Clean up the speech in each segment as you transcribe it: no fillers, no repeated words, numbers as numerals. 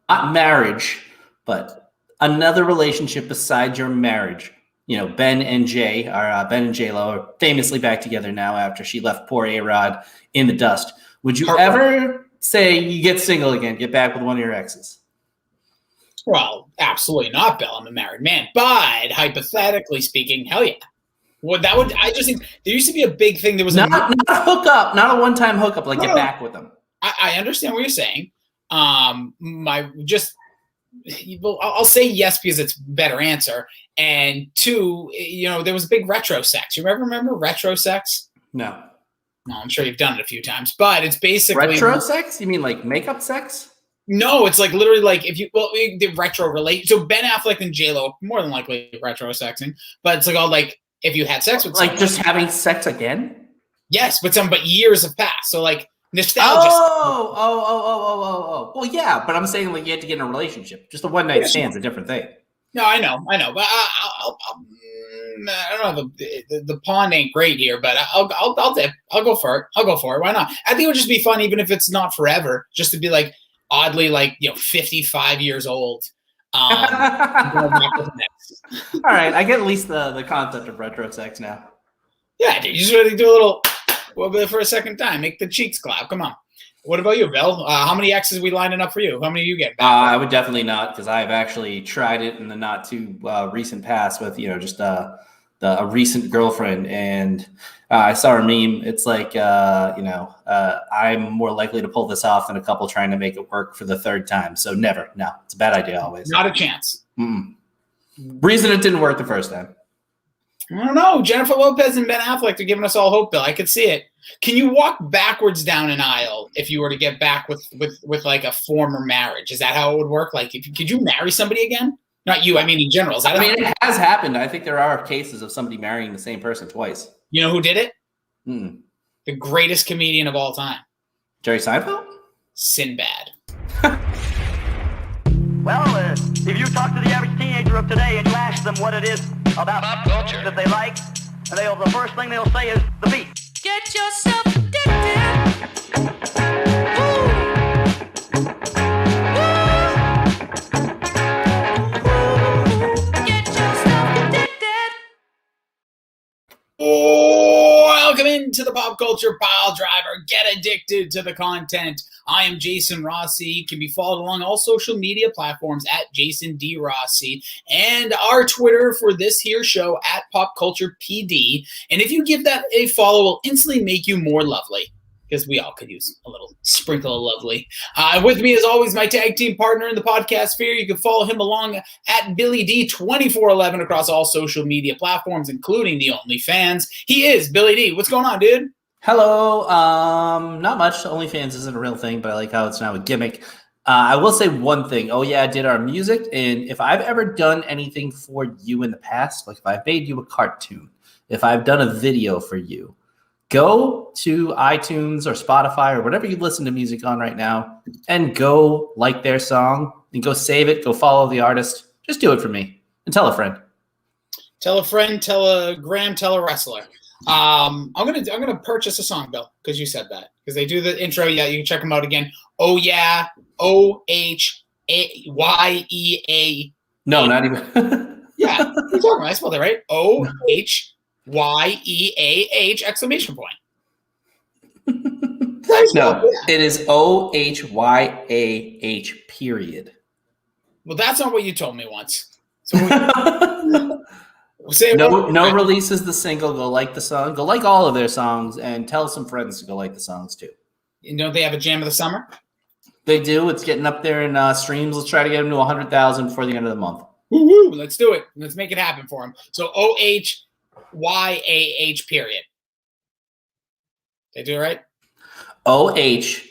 Not marriage, but another relationship besides your marriage. You know, Ben and J Lo are famously back together now after she left poor A-Rod in the dust. Would you ever say you get single again, get back with one of your exes? Well, absolutely not, Bill. I'm a married man. But hypothetically speaking, hell yeah. I just think there used to be a big thing. There was not a hookup, not a one-time hookup, like get back with them. I understand what you're saying. I'll say yes because it's a better answer. And two, there was big retro sex. You remember retro sex? No. No, I'm sure you've done it a few times, but it's basically retro sex. You mean like makeup sex? No, it's like literally like the retro relate. So Ben Affleck and J Lo more than likely retro sexing, but it's like all like if you had sex with someone, just having sex again. Yes, but years have passed. So like nostalgia. Oh. Well, yeah, but I'm saying like you had to get in a relationship. Just a one night stand's a different thing. No, I know, but I don't know. The pond ain't great here, but I'll dip. I'll go for it. Why not? I think it would just be fun, even if it's not forever, just to be like oddly 55 years old. All right, I get at least the concept of retro sex now. Yeah, dude, you just really do a little bit for a second time, make the cheeks clap. Come on. What about you, Bill? How many exes are we lining up for you? How many do you get back? I would definitely not, because I've actually tried it in the not too recent past with just a recent girlfriend, and I saw a meme. It's like I'm more likely to pull this off than a couple trying to make it work for the third time. So never. No, it's a bad idea always. Not a chance. Reason it didn't work the first time. I don't know. Jennifer Lopez and Ben Affleck are giving us all hope, Bill. I could see it. Can you walk backwards down an aisle if you were to get back with like a former marriage? Is that how it would work? Like, could you marry somebody again? Not you. I mean, in general. It has happened. I think there are cases of somebody marrying the same person twice. You know who did it? The greatest comedian of all time. Jerry Seinfeld? Sinbad. Well, if you talk to the average teenager of today and you ask them what it is about pop culture that they like, and the first thing they'll say is the beat. Get yourself addicted. Get yourself addicted. Welcome into the Pop Culture Pile Driver. Get addicted to the content. I am Jason Rossi. Can be followed along all social media platforms at Jason D. Rossi, and our Twitter for this here show at Pop Culture PD. And if you give that a follow, it will instantly make you more lovely, because we all could use a little sprinkle of lovely. With me, as always, my tag team partner in the podcast sphere. You can follow him along at Billy D 2411 across all social media platforms, including the OnlyFans. He is Billy D. What's going on, dude? Hello. Not much. OnlyFans isn't a real thing, but I like how it's now a gimmick. I will say one thing. Oh, yeah, I did our music. And if I've ever done anything for you in the past, like if I've made you a cartoon, if I've done a video for you, go to iTunes or Spotify or whatever you listen to music on right now and go like their song and go save it. Go follow the artist. Just do it for me and tell a friend. Tell a friend, tell a gram, tell a wrestler. I'm gonna purchase a song, Bill, because you said that. Because they do the intro. Yeah, you can check them out again. Oh yeah, OHYEA. No, not even. Yeah, you're talking about. I spelled it right. OHYEAH exclamation point. No, it is OHYAH period. Well, that's not what you told me once. So no releases the single. Go like the song. Go like all of their songs, and tell some friends to go like the songs too. And don't they have a jam of the summer? They do. It's getting up there in streams. Let's try to get them to 100,000 before the end of the month. Woo-hoo, let's do it. Let's make it happen for them. So OHYAH period. They do it right? OHYAH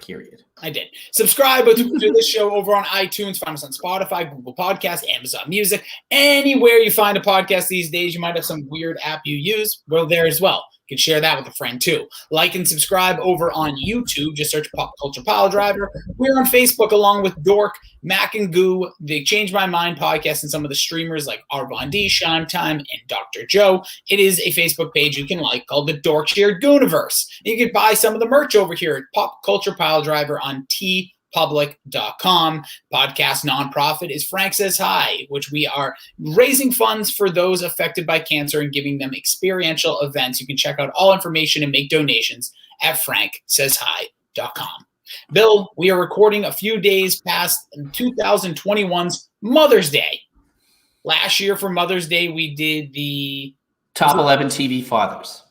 period. I did. Subscribe to this show over on iTunes. Find us on Spotify, Google Podcasts, Amazon Music. Anywhere you find a podcast these days, you might have some weird app you use. We're there as well. You can share that with a friend too. Like and subscribe over on YouTube. Just search Pop Culture Pile Driver. We're on Facebook along with Dork, Mac and Goo, the Change My Mind podcast, and some of the streamers like Arvon D, Shime Time, and Dr. Joe. It is a Facebook page you can like called the Dorkshire Gooniverse. You can buy some of the merch over here at Pop Culture Pile Driver on public.com. Podcast nonprofit is Frank Says Hi, which we are raising funds for those affected by cancer and giving them experiential events. You can check out all information and make donations at franksayshi.com. Bill, we are recording a few days past 2021's Mother's Day. Last year for Mother's Day, we did the Top 11 TV fathers.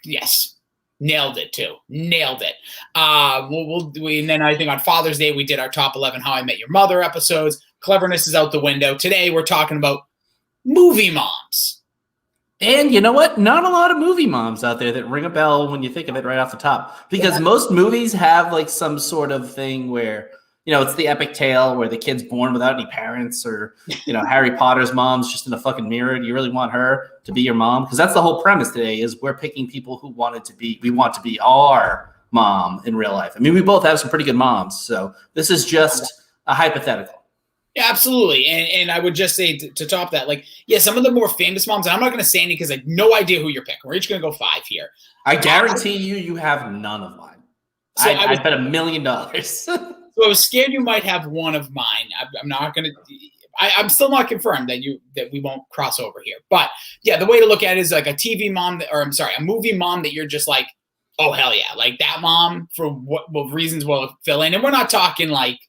Yes. Nailed it too. Nailed it. And then I think on Father's Day we did our top 11 How I Met Your Mother episodes. Cleverness is out the window. Today we're talking about movie moms. And you know what? Not a lot of movie moms out there that ring a bell when you think of it right off the top. Because most movies have like some sort of thing where, you know, it's the epic tale where the kid's born without any parents, or, you know, Harry Potter's mom's just in a fucking mirror. Do you really want her to be your mom? Because that's the whole premise today, is we're picking people who want to be our mom in real life. I mean, we both have some pretty good moms. So this is just a hypothetical. Yeah, absolutely. And I would just say to top that, like, yeah, some of the more famous moms, and I'm not going to say any because I have no idea who you're picking. We're each going to go 5 here. I guarantee you have none of mine. So I'd bet $1 million. So I was scared you might have one of mine. I'm not going to. I'm still not confirmed that we won't cross over here. But yeah, the way to look at it is like a TV mom, a movie mom that you're just like, oh hell yeah, like that mom for what reasons will fill in. And we're not talking like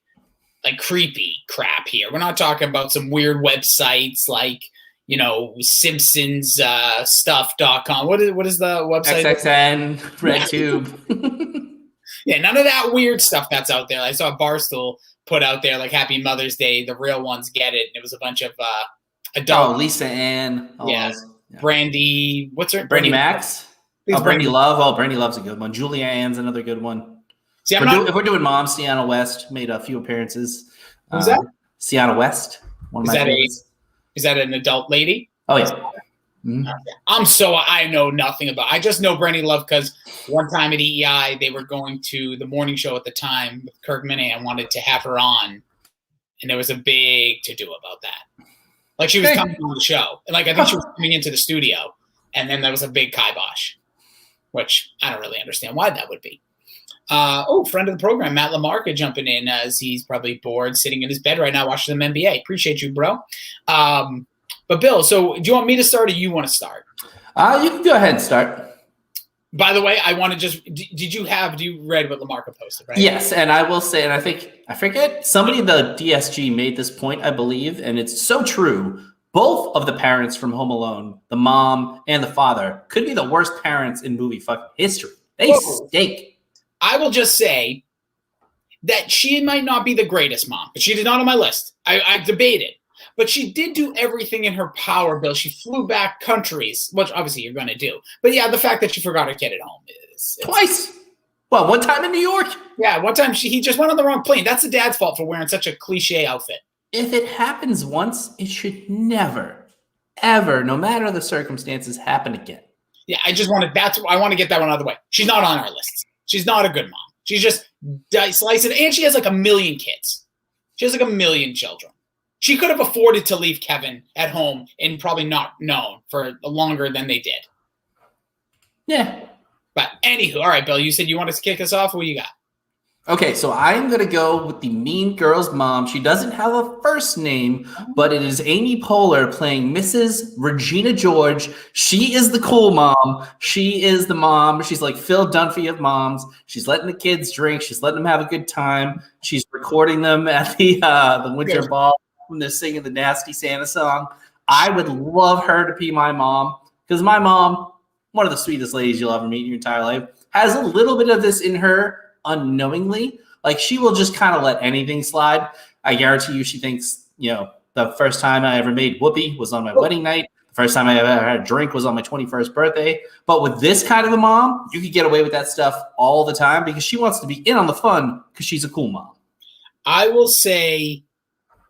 creepy crap here. We're not talking about some weird websites like, you know, Simpsons stuff.com. What is the website? XXN, RedTube. Yeah, none of that weird stuff that's out there. I saw Barstool put out there like Happy Mother's Day. The real ones get it. And it was a bunch of adult. Oh, Lisa Ann. Yeah. Brandy. What's her? Brandy Max. Oh, Brandy Love. Oh, Brandy Love's a good one. Julia Ann's another good one. See, if we're doing moms, Sienna West made a few appearances. Who's that? Sienna West. Is that an adult lady? Oh, yeah. Mm-hmm. I know nothing about. I just know Brandy Love because one time at EEI they were going to the morning show at the time with Kirk Minihane. Wanted to have her on, and there was a big to do about that. Like she was coming on the show, and like I think she was coming into the studio, and then there was a big kibosh, which I don't really understand why that would be. Friend of the program, Matt LaMarca jumping in as he's probably bored, sitting in his bed right now watching some NBA. Appreciate you, bro. But Bill, so do you want me to start or you want to start? You can go ahead and start. By the way, I want to just, you read what LaMarca posted, right? Yes, and I will say, and I forget, somebody in the DSG made this point, I believe, and it's so true. Both of the parents from Home Alone, the mom and the father, could be the worst parents in movie fucking history. They stink. I will just say that she might not be the greatest mom, but she is not on my list. I debated. But she did do everything in her power, Bill. She flew back countries, which obviously you're going to do. But yeah, the fact that she forgot her kid at home is twice. Well, one time in New York. Yeah, one time he just went on the wrong plane. That's the dad's fault for wearing such a cliche outfit. If it happens once, it should never, ever, no matter the circumstances, happen again. Yeah, I want to get that one out of the way. She's not on our list. She's not a good mom. She's just slicing, and she has like 1 million kids. She has like 1 million children. She could have afforded to leave Kevin at home and probably not known for longer than they did. Yeah. But anywho, all right, Bill, you said you wanted to kick us off. What do you got? Okay, so I'm going to go with the Mean Girls mom. She doesn't have a first name, but it is Amy Poehler playing Mrs. Regina George. She is the cool mom. She is the mom. She's like Phil Dunphy of moms. She's letting the kids drink. She's letting them have a good time. She's recording them at the winter ball when they're singing the Nasty Santa song. I would love her to be my mom because my mom, one of the sweetest ladies you'll ever meet in your entire life, has a little bit of this in her unknowingly. Like she will just kind of let anything slide. I guarantee you she thinks, you know, the first time I ever made whoopee was on my wedding night. The first time I ever had a drink was on my 21st birthday. But with this kind of a mom, you could get away with that stuff all the time because she wants to be in on the fun because she's a cool mom. I will say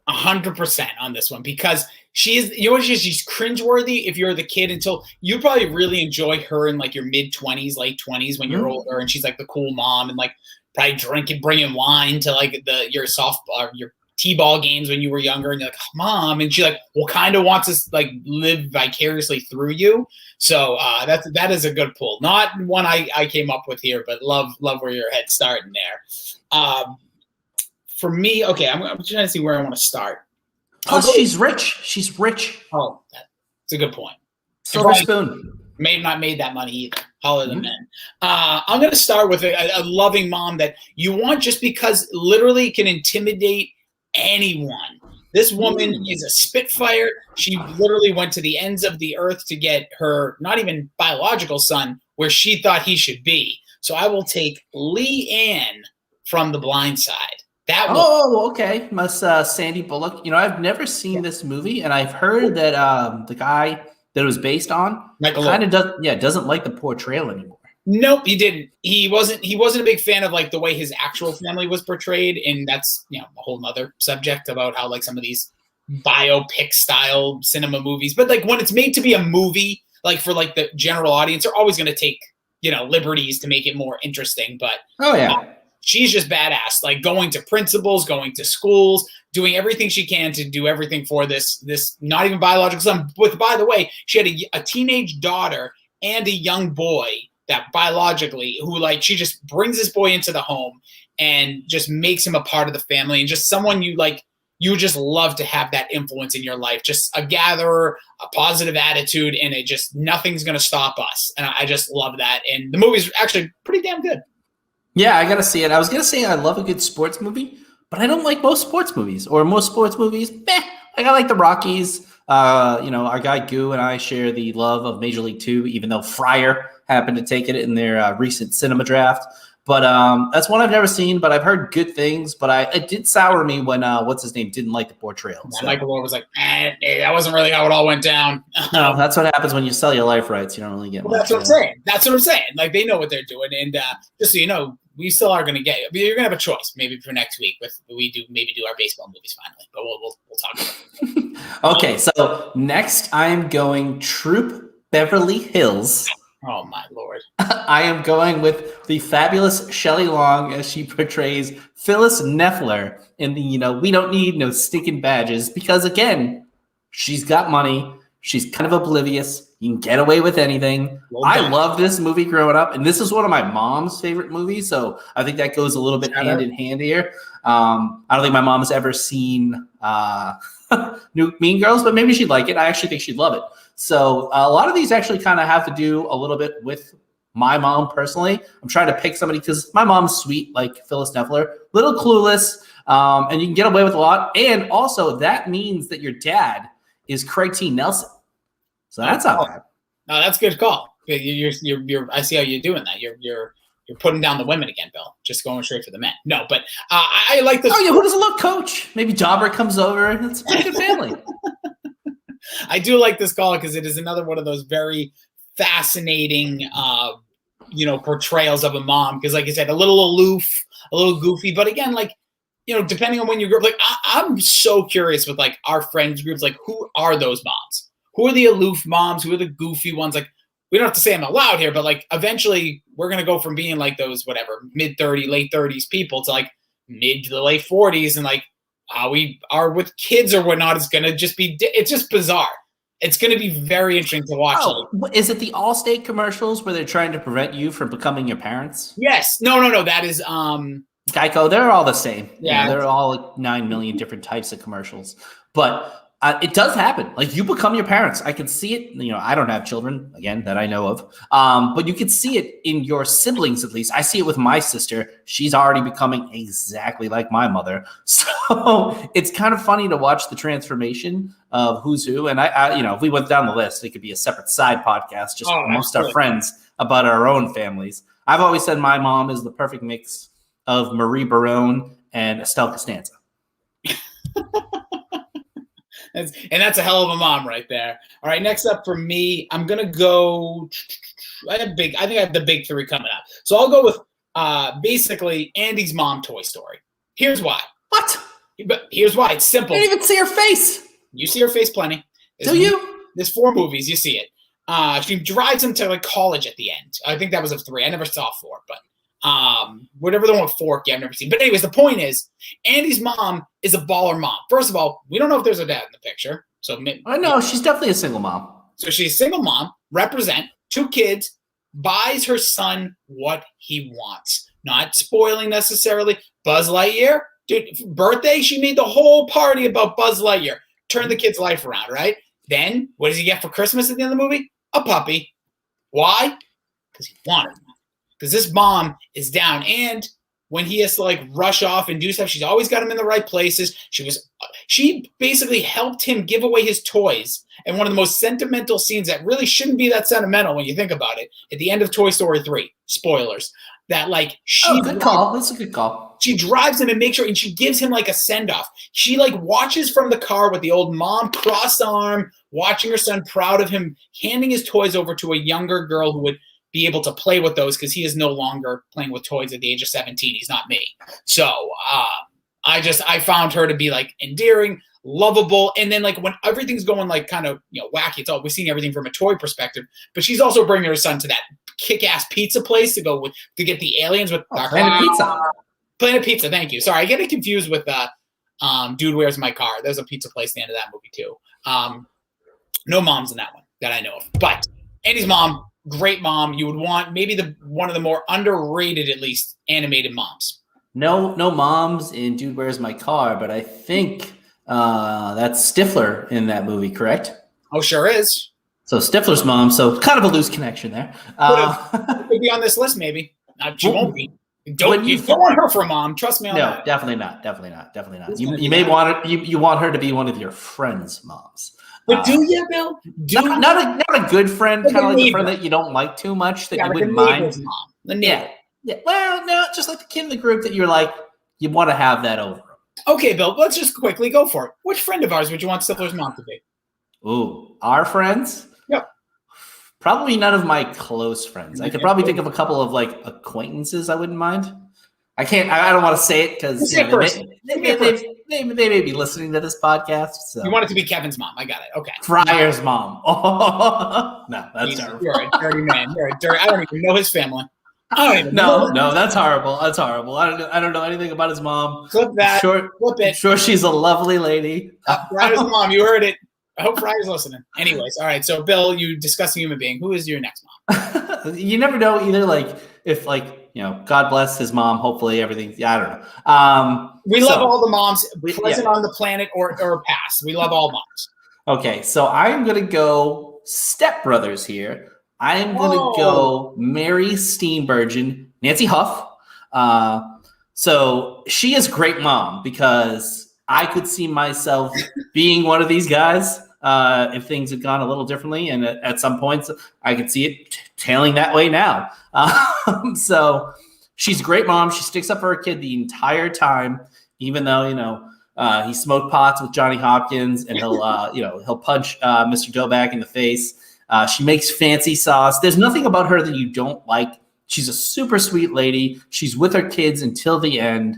100% on this one because she's cringeworthy if you're the kid until you probably really enjoy her in like your mid-20s, late 20s when you're older and she's like the cool mom and like probably drinking, bringing wine to like your softball, your t-ball games when you were younger and you're like, oh, mom, and she like kind of wants to like live vicariously through you. So that is a good pull. Not one I came up with here, but love where your head's starting there. for me, okay, I'm trying to see where I want to start. Plus, she's rich. She's rich. Oh, that's a good point. Silver spoon. May have not made that money either. Holler than men. I'm going to start with a loving mom that you want just because literally can intimidate anyone. This woman is a spitfire. She literally went to the ends of the earth to get her not even biological son where she thought he should be. So I will take Lee Ann from The Blind Side. That one. Oh, okay. Must Sandy Bullock. You know, I've never seen this movie, and I've heard that the guy that it was based on kind of doesn't like the portrayal anymore. Nope, he didn't. He wasn't a big fan of like the way his actual family was portrayed, and that's a whole nother subject about how like some of these biopic style cinema movies. But like when it's made to be a movie, like for like the general audience, they're always going to take liberties to make it more interesting. But she's just badass, like going to principals, going to schools, doing everything she can to do everything for this not even biological son. But by the way, she had a teenage daughter and a young boy that biologically who like she just brings this boy into the home and just makes him a part of the family and just someone you just love to have that influence in your life, just a gatherer, a positive attitude, and it just nothing's going to stop us. And I just love that. And the movie's actually pretty damn good. Yeah, I got to see it. I was going to say I love a good sports movie, but I don't like most sports movies. Like I like the Rockies. Our guy Goo and I share the love of Major League 2, even though Fryer happened to take it in their recent cinema draft. But that's one I've never seen, but I've heard good things. But it did sour me when what's his name didn't like the portrayal. Yeah, so. Michael Moore was like, that wasn't really how it all went down. No, that's what happens when you sell your life rights. You don't really get much. That's what I'm saying. That's what I'm saying. Like they know what they're doing, and just so you know, we still are going to get. You're going to have a choice maybe for next week. We do our baseball movies finally, but we'll talk about it. Okay, so next I am going Troop Beverly Hills. Oh my Lord! I am going with the fabulous Shelley Long as she portrays Phyllis Neffler in the we don't need no stinking badges because again, she's got money. She's kind of oblivious. You can get away with anything. I love this movie growing up, and this is one of my mom's favorite movies, so I think that goes a little bit hand in hand here. I don't think my mom has ever seen New Mean Girls, but maybe she'd like it. I actually think she'd love it. So a lot of these actually kind of have to do a little bit with my mom personally. I'm trying to pick somebody because my mom's sweet, like Phyllis Neffler, little clueless, and you can get away with a lot. And also that means that your dad is Craig T. Nelson. So that's not bad. No, that's a good call. You're I see how you're doing that. You're putting down the women again, Bill. Just going straight for the men. No, but I like this. Oh yeah, who doesn't love Coach? Maybe Jobber comes over. It's a pretty good family. I do like this call because it is another one of those very fascinating, portrayals of a mom. Because, like I said, a little aloof, a little goofy, but again, like depending on when you grew up, like I'm so curious with like our friends groups, like who are those moms? Who are the aloof moms? Who are the goofy ones? Like we don't have to say them out loud here, but like eventually we're gonna go from being like those mid-30s, late 30s people to like mid to the late 40s, and like. We are with kids or whatnot is going to just be – it's just bizarre. It's going to be very interesting to watch. Oh, is it the Allstate commercials where they're trying to prevent you from becoming your parents? Yes. No. That is Geico. They're all the same. Yeah. They're all like 9 million different types of commercials. But it does happen. Like you become your parents. I can see it. I don't have children, again, that I know of. But you can see it in your siblings, at least. I see it with my sister. She's already becoming exactly like my mother. So it's kind of funny to watch the transformation of who's who. And I if we went down the list, it could be a separate side podcast just amongst our friends about our own families. I've always said my mom is the perfect mix of Marie Barone and Estelle Costanza. That's a hell of a mom right there. All right, next up for me, I'm gonna go. I think I have the big three coming up. So I'll go with basically Andy's mom, Toy Story. Here's why. What? But here's why. It's simple. I didn't even see her face. You see her face plenty. There's 4 movies. You see it. She drives him to like college at the end. I think that was of 3. I never saw 4, but. Whatever the one with Forky, I've never seen. But anyways, the point is, Andy's mom is a baller mom. First of all, we don't know if there's a dad in the picture. So I know she's definitely a single mom. So she's a single mom, represent 2 kids, buys her son what he wants. Not spoiling necessarily. Buzz Lightyear, Dude, birthday, she made the whole party about Buzz Lightyear. Turned the kid's life around, right? Then, what does he get for Christmas at the end of the movie? A puppy. Why? Because he wanted one. Because this mom is down. And when he has to like rush off and do stuff, she's always got him in the right places. She basically helped him give away his toys. And one of the most sentimental scenes that really shouldn't be that sentimental when you think about it, at the end of Toy Story 3, spoilers, that like good call. That's a good call. She drives him and makes sure, and she gives him like a send-off. She like watches from the car with the old mom cross arm, watching her son, proud of him, handing his toys over to a younger girl who would be able to play with those because he is no longer playing with toys at the age of 17. He's not me. So I found her to be like endearing, lovable, and then like when everything's going like kind of wacky, it's all we're seeing everything from a toy perspective, but she's also bringing her son to that kick-ass pizza place to get the aliens with Planet Pizza. Planet Pizza, thank you. Sorry, I get it confused with Dude, Where's My Car? There's a pizza place at the end of that movie too. No moms in that one that I know of, but Andy's mom, great mom. You would want maybe one of the more underrated, at least, animated moms. No moms in Dude, Where's My Car? But I think that's Stifler in that movie, correct? Oh, sure is. So Stifler's mom. So kind of a loose connection there. Could be on this list, maybe. She won't be. You don't want her for a mom. Trust me on that. No, definitely not. You may want you want her to be one of your friends' moms. But do you, Bill? Not a good friend, kind of like a friend that you don't like too much, that you wouldn't mind. Mom. Yeah. Well, no, just like the kid in the group that you're like, you want to have that over. Okay, Bill, let's just quickly go for it. Which friend of ours would you want Stifler's mom to be? Ooh, our friends? Yep. Probably none of my close friends. I could probably think of a couple of like acquaintances I wouldn't mind. I don't want to say it because they may be listening to this podcast. So. You want it to be Kevin's mom. I got it. Okay. Fryer's mom. Oh, no, that's terrible. You're a dirty man. I don't even know his family. No, that's horrible. That's horrible. I don't know anything about his mom. Flip that. Flip it. I'm sure she's a lovely lady. Fryer's mom. You heard it. I hope Fryer's listening. Anyways, all right. So, Bill, you disgusting human being. Who is your next mom? You never know either. Like if God bless his mom. Hopefully everything. Yeah, I don't know. We love all the moms present on the planet or past. We love all moms. Okay, so I'm gonna go Step Brothers here. I am gonna go Mary Steenburgen, Nancy Huff. So she is great mom because I could see myself being one of these guys if things had gone a little differently, and at some points I could see it tailing that way now. So she's a great mom. She sticks up for her kid the entire time, even though he smoked pots with Johnny Hopkins, and he'll punch Mr. Doback in the face. She makes fancy sauce. There's nothing about her that you don't like. She's a super sweet lady. She's with her kids until the end,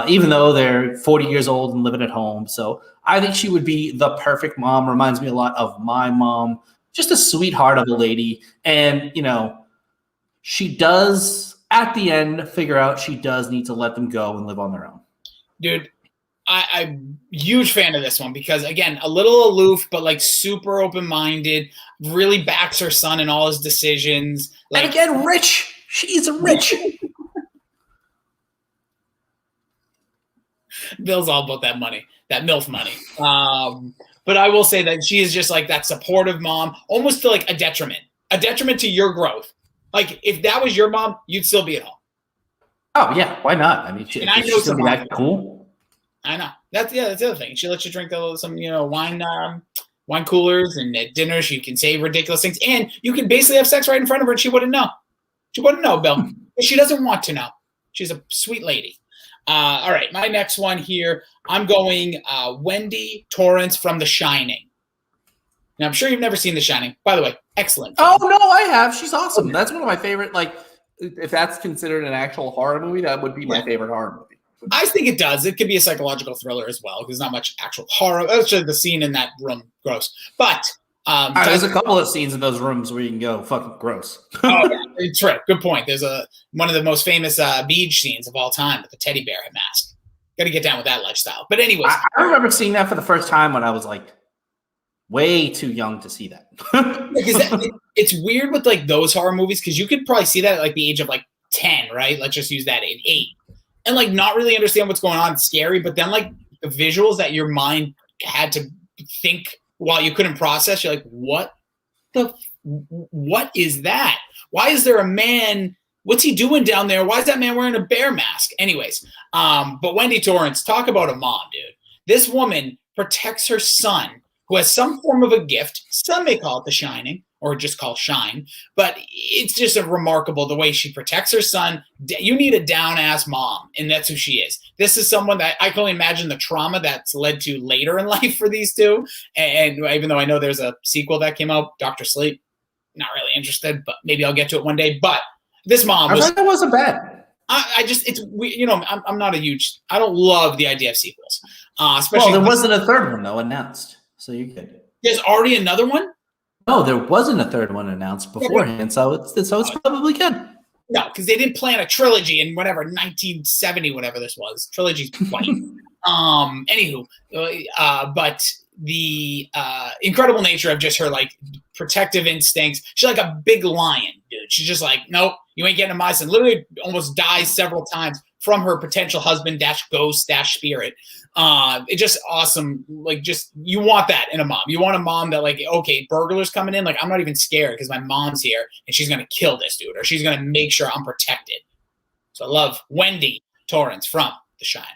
even though they're 40 years old and living at home. So I think she would be the perfect mom. Reminds me a lot of my mom. Just a sweetheart of a lady. And, she does, at the end, figure out she does need to let them go and live on their own. Dude, I'm a huge fan of this one because, again, a little aloof, but like super open-minded, really backs her son in all his decisions. Like, and again, rich. She's rich. Bill's all about that money, that MILF money. But I will say that she is just like that supportive mom, almost to like a detriment to your growth. Like if that was your mom, you'd still be at home. Oh yeah, why not? I mean, she's gonna be that cool. I know. That's the other thing. She lets you drink some wine coolers, and at dinner she can say ridiculous things, and you can basically have sex right in front of her, and she wouldn't know. She wouldn't know, Bill. She doesn't want to know. She's a sweet lady. All right, my next one here. I'm going Wendy Torrance from The Shining. Now, I'm sure you've never seen The Shining. By the way, excellent film. Oh, no, I have. She's awesome. That's one of my favorite, if that's considered an actual horror movie, that would be my favorite horror movie. I think it does. It could be a psychological thriller as well, because not much actual horror. That's just the scene in that room, gross. But there's a couple of scenes in those rooms where you can go fucking gross. Oh, yeah. It's right. Good point. There's one of the most famous beach scenes of all time with the teddy bear mask. Got to get down with that lifestyle. But anyways, I remember seeing that for the first time when I was way too young to see that. It's weird with those horror movies because you could probably see that at the age of 10, right? Let's just use that at 8. and like not really understand what's going on. It's scary, but then like the visuals that your mind had to think while you couldn't process, you're like, what is that? Why is there a man? What's he doing down there? Why is that man wearing a bear mask? Anyways, but Wendy Torrance, talk about a mom, dude. This woman protects her son, who has some form of a gift. Some may call it the shining, or just call shine, but it's just a remarkable the way she protects her son. You need a down-ass mom, and that's who she is. This is someone that I can only imagine the trauma that's led to later in life for these two. And even though I know there's a sequel that came out, Dr. Sleep, not really interested, but maybe I'll get to it one day. But this mom I thought it wasn't bad. I'm not a huge, I don't love the idea of sequels. Especially Well, there wasn't a third one though announced, so you're good. There's already another one? No, there wasn't a third one announced beforehand, so it's probably good. No, because they didn't plan a trilogy in whatever 1970, whatever this was. Trilogy's white. Anywho, but the incredible nature of just her like protective instincts. She's like a big lion, dude. She's just like, nope, you ain't getting a my son. Literally almost dies several times from her potential husband -- ghost -- spirit. It's just awesome. Like, just you want that in a mom. You want a mom that like, okay, burglars coming in. Like, I'm not even scared because my mom's here and she's gonna kill this dude, or she's gonna make sure I'm protected. So I love Wendy Torrance from The Shining.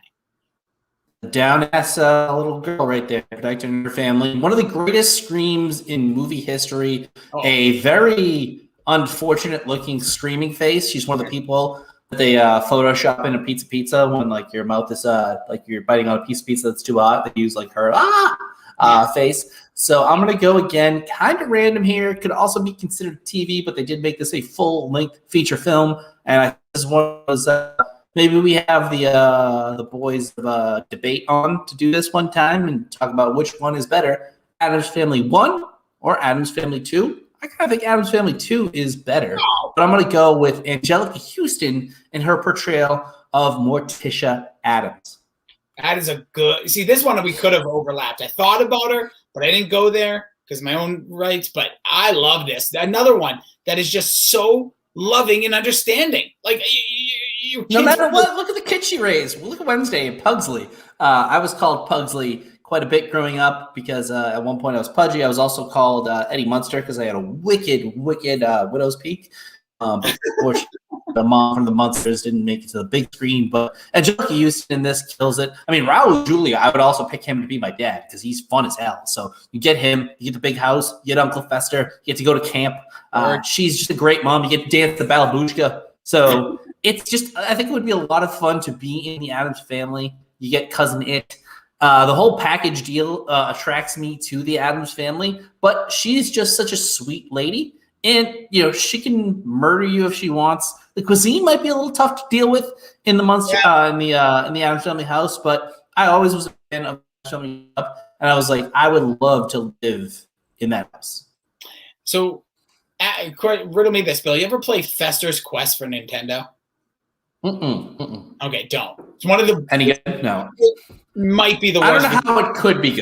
Down-ass little girl right there, protecting her family. One of the greatest screams in movie history. Oh. A very unfortunate-looking screaming face. She's one of the people that they Photoshop in a pizza when like your mouth is like you're biting on a piece of pizza that's too hot. They use like her face. So I'm gonna go again, kind of random here. Could also be considered TV, but they did make this a full-length feature film, and I think this one was. Maybe we have the boys debate on to do this one time and talk about which one is better, Addams Family 1 or Addams Family 2. I kind of think Addams Family 2 is better, but I'm going to go with Angelica Houston and her portrayal of Morticia Addams. That is a good. See, this one we could have overlapped. I thought about her, but I didn't go there because of my own rights. But I love this. Another one that is just so loving and understanding. Like no matter what, look at the kid she raised. Look at Wednesday and Pugsley. I was called Pugsley quite a bit growing up because at one point I was Pudgy. I was also called Eddie Munster because I had a wicked widow's peak. Unfortunately, the mom from the Munsters didn't make it to the big screen, but Angelica Houston in this kills it. I mean, Raul Julia, I would also pick him to be my dad because he's fun as hell. So you get him, you get the big house, you get Uncle Fester, you get to go to camp. She's just a great mom. You get to dance the Balabushka. So it's just, I think it would be a lot of fun to be in the Addams Family. You get Cousin It. The whole package deal attracts me to the Addams Family, but she's just such a sweet lady. And, you know, she can murder you if she wants. The cuisine might be a little tough to deal with in the Munster, in the Addams Family house, but I always was a fan of Family Up, and I was like, I would love to live in that house. So, riddle me this, Bill. You ever play Fester's Quest for Nintendo? Okay, don't. It's one of the. Any good? No. It might be the worst. I don't know how it could be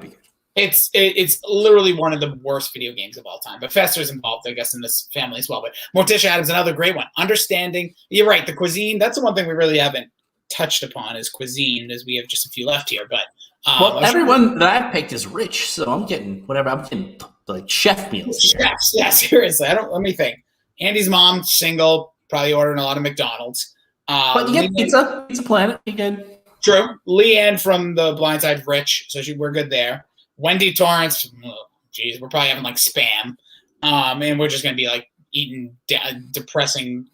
good. It's literally one of the worst video games of all time. But Fester's involved, I guess, in this family as well. But Morticia Addams, another great one. Understanding. You're right. The cuisine. That's the one thing we really haven't touched upon is cuisine, as we have just a few left here. But everyone that I picked is rich, so I'm getting whatever. I'm getting like chef meals here. Chefs, yeah, seriously. Let me think. Andy's mom, single, probably ordering a lot of McDonald's. But you get pizza Planet. You good? True. Leanne from The Blind Side, rich, so we're good there. Wendy Torrance, geez, we're probably having like spam, and we're just gonna be like eating depressing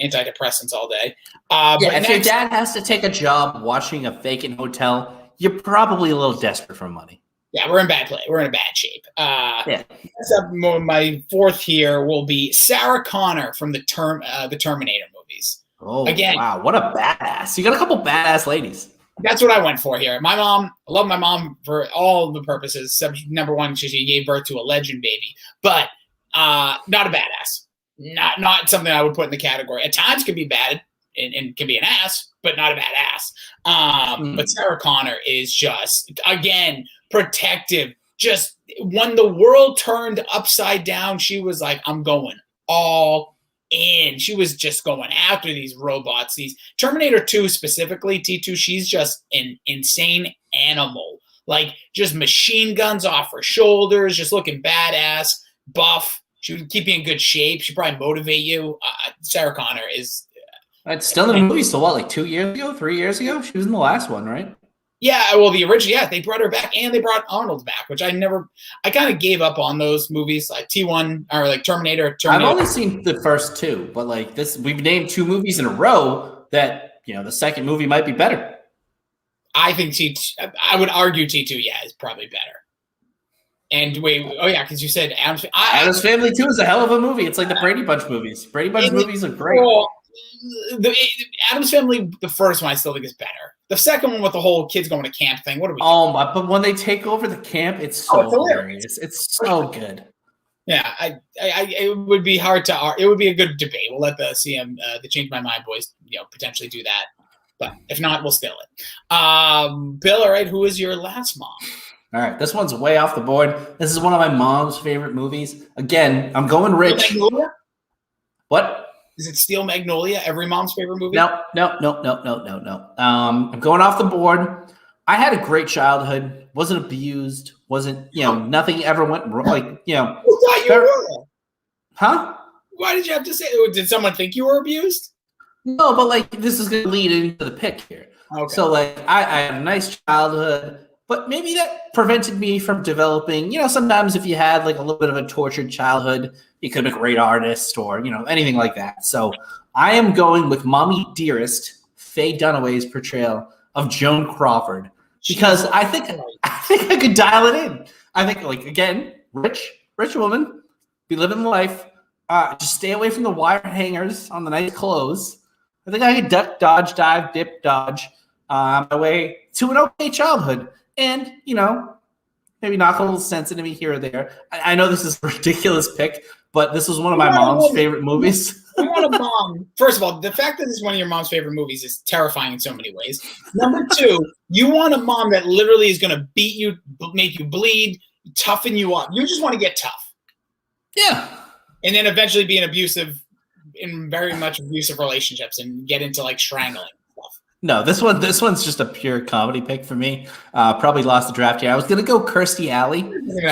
antidepressants all day. But if your dad has to take a job watching a vacant hotel, you're probably a little desperate for money. Yeah, we're in bad play. We're in a bad shape. My fourth here will be Sarah Connor from the Terminator movies. Oh, again, wow, what a badass! You got a couple badass ladies. That's what I went for here. My mom, I love my mom for all the purposes. Number one, she gave birth to a legend baby, but not a badass. Not something I would put in the category. At times can be bad and can be an ass, but not a badass. But Sarah Connor is just, again, protective. Just when the world turned upside down, she was like, I'm going all in. She was just going after these robots. These Terminator 2 specifically, T2, she's just an insane animal. Like, just machine guns off her shoulders, just looking badass, buff. She would keep you in good shape. She'd probably motivate you. Sarah Connor is... It's still in the movie. So what, like 2 years ago, 3 years ago? She was in the last one, right? Yeah, well, the original, yeah, they brought her back, and they brought Arnold back, which I kind of gave up on those movies, like T1 or like Terminator. I've only seen the first two, but like this, we've named 2 movies in a row that, you know, the second movie might be better. I think I would argue T2, yeah, is probably better. And wait, oh yeah, because you said Addams Family 2 is a hell of a movie. It's like the Brady Bunch movies. Brady Bunch movies are great. Well, the Addams Family, the first one, I still think is better. The second one with the whole kids going to camp thing, what are we doing? Oh my! But when they take over the camp, it's so hilarious. It's so good. Yeah, it would be hard to. It would be a good debate. We'll let the CM, the Change My Mind boys, potentially do that. But if not, we'll steal it. Bill, all right, who is your last mom? All right, this one's way off the board. This is one of my mom's favorite movies. Again, I'm going rich. What? Is it Steel Magnolia? Every mom's favorite movie? No. I'm going off the board. I had a great childhood. Wasn't abused. Wasn't nothing ever went wrong. Like Who thought you were? Huh? Why did you have to say? Did someone think you were abused? No, but like this is going to lead into the pick here. Okay. So like I had a nice childhood, but maybe that prevented me from developing. Sometimes if you had like a little bit of a tortured childhood, you could be a great artist or anything like that. So I am going with Mommy Dearest, Faye Dunaway's portrayal of Joan Crawford, because I think I could dial it in. I think, like, again, rich woman, be living life. Just stay away from the wire hangers on the nice clothes. I think I could duck, dodge, dive, dip, dodge my way to an okay childhood. And, maybe knock a little sense into me here or there. I know this is a ridiculous pick, but this was one of my mom's favorite movies. I want a mom. First of all, the fact that this is one of your mom's favorite movies is terrifying in so many ways. Number 2, you want a mom that literally is going to beat you, make you bleed, toughen you up. You just want to get tough. Yeah. And then eventually be in very much abusive relationships and get into like strangling. No, this one's just a pure comedy pick for me. Probably lost the draft here. I was gonna go Kirstie Alley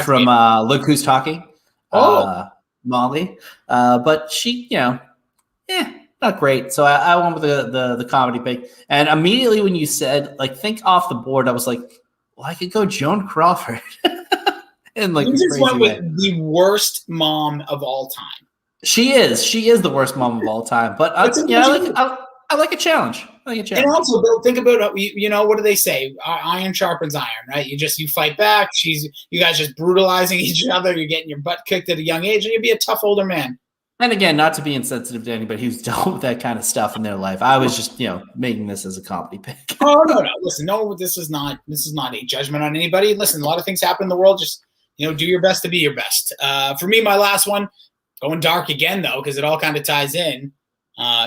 from Look Who's Talking. Molly. But she, not great. So I went with the comedy pick. And immediately when you said, like, think off the board, I was like, well, I could go Joan Crawford. And like, you just went with the worst mom of all time. She is the worst mom of all time. But I like a challenge. And also, Bill, think about what do they say? Iron sharpens iron, right? You fight back. You guys just brutalizing each other. You're getting your butt kicked at a young age, and you'll be a tough older man. And again, not to be insensitive to anybody who's dealt with that kind of stuff in their life. I was just, making this as a comedy pick. Oh no! Listen, no, this is not a judgment on anybody. Listen, a lot of things happen in the world. Just do your best to be your best. For me, my last one, going dark again though, because it all kind of ties in.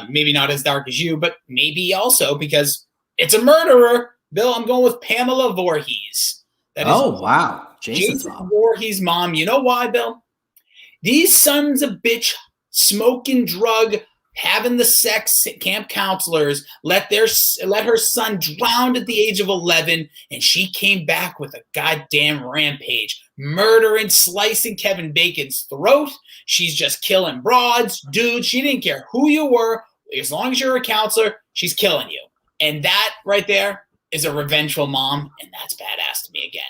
Maybe not as dark as you, but maybe also because it's a murderer. Bill, I'm going with Pamela Voorhees. Wow. Jason's mom. Voorhees' mom. You know why, Bill? These sons of bitch smoking drug, having the sex camp counselors let her son drown at the age of 11, and she came back with a goddamn rampage, murdering, slicing Kevin Bacon's throat. She's just killing broads, dudes. She didn't care who you were. As long as you're a counselor, she's killing you. And that right there is a revengeful mom, and that's badass to me again.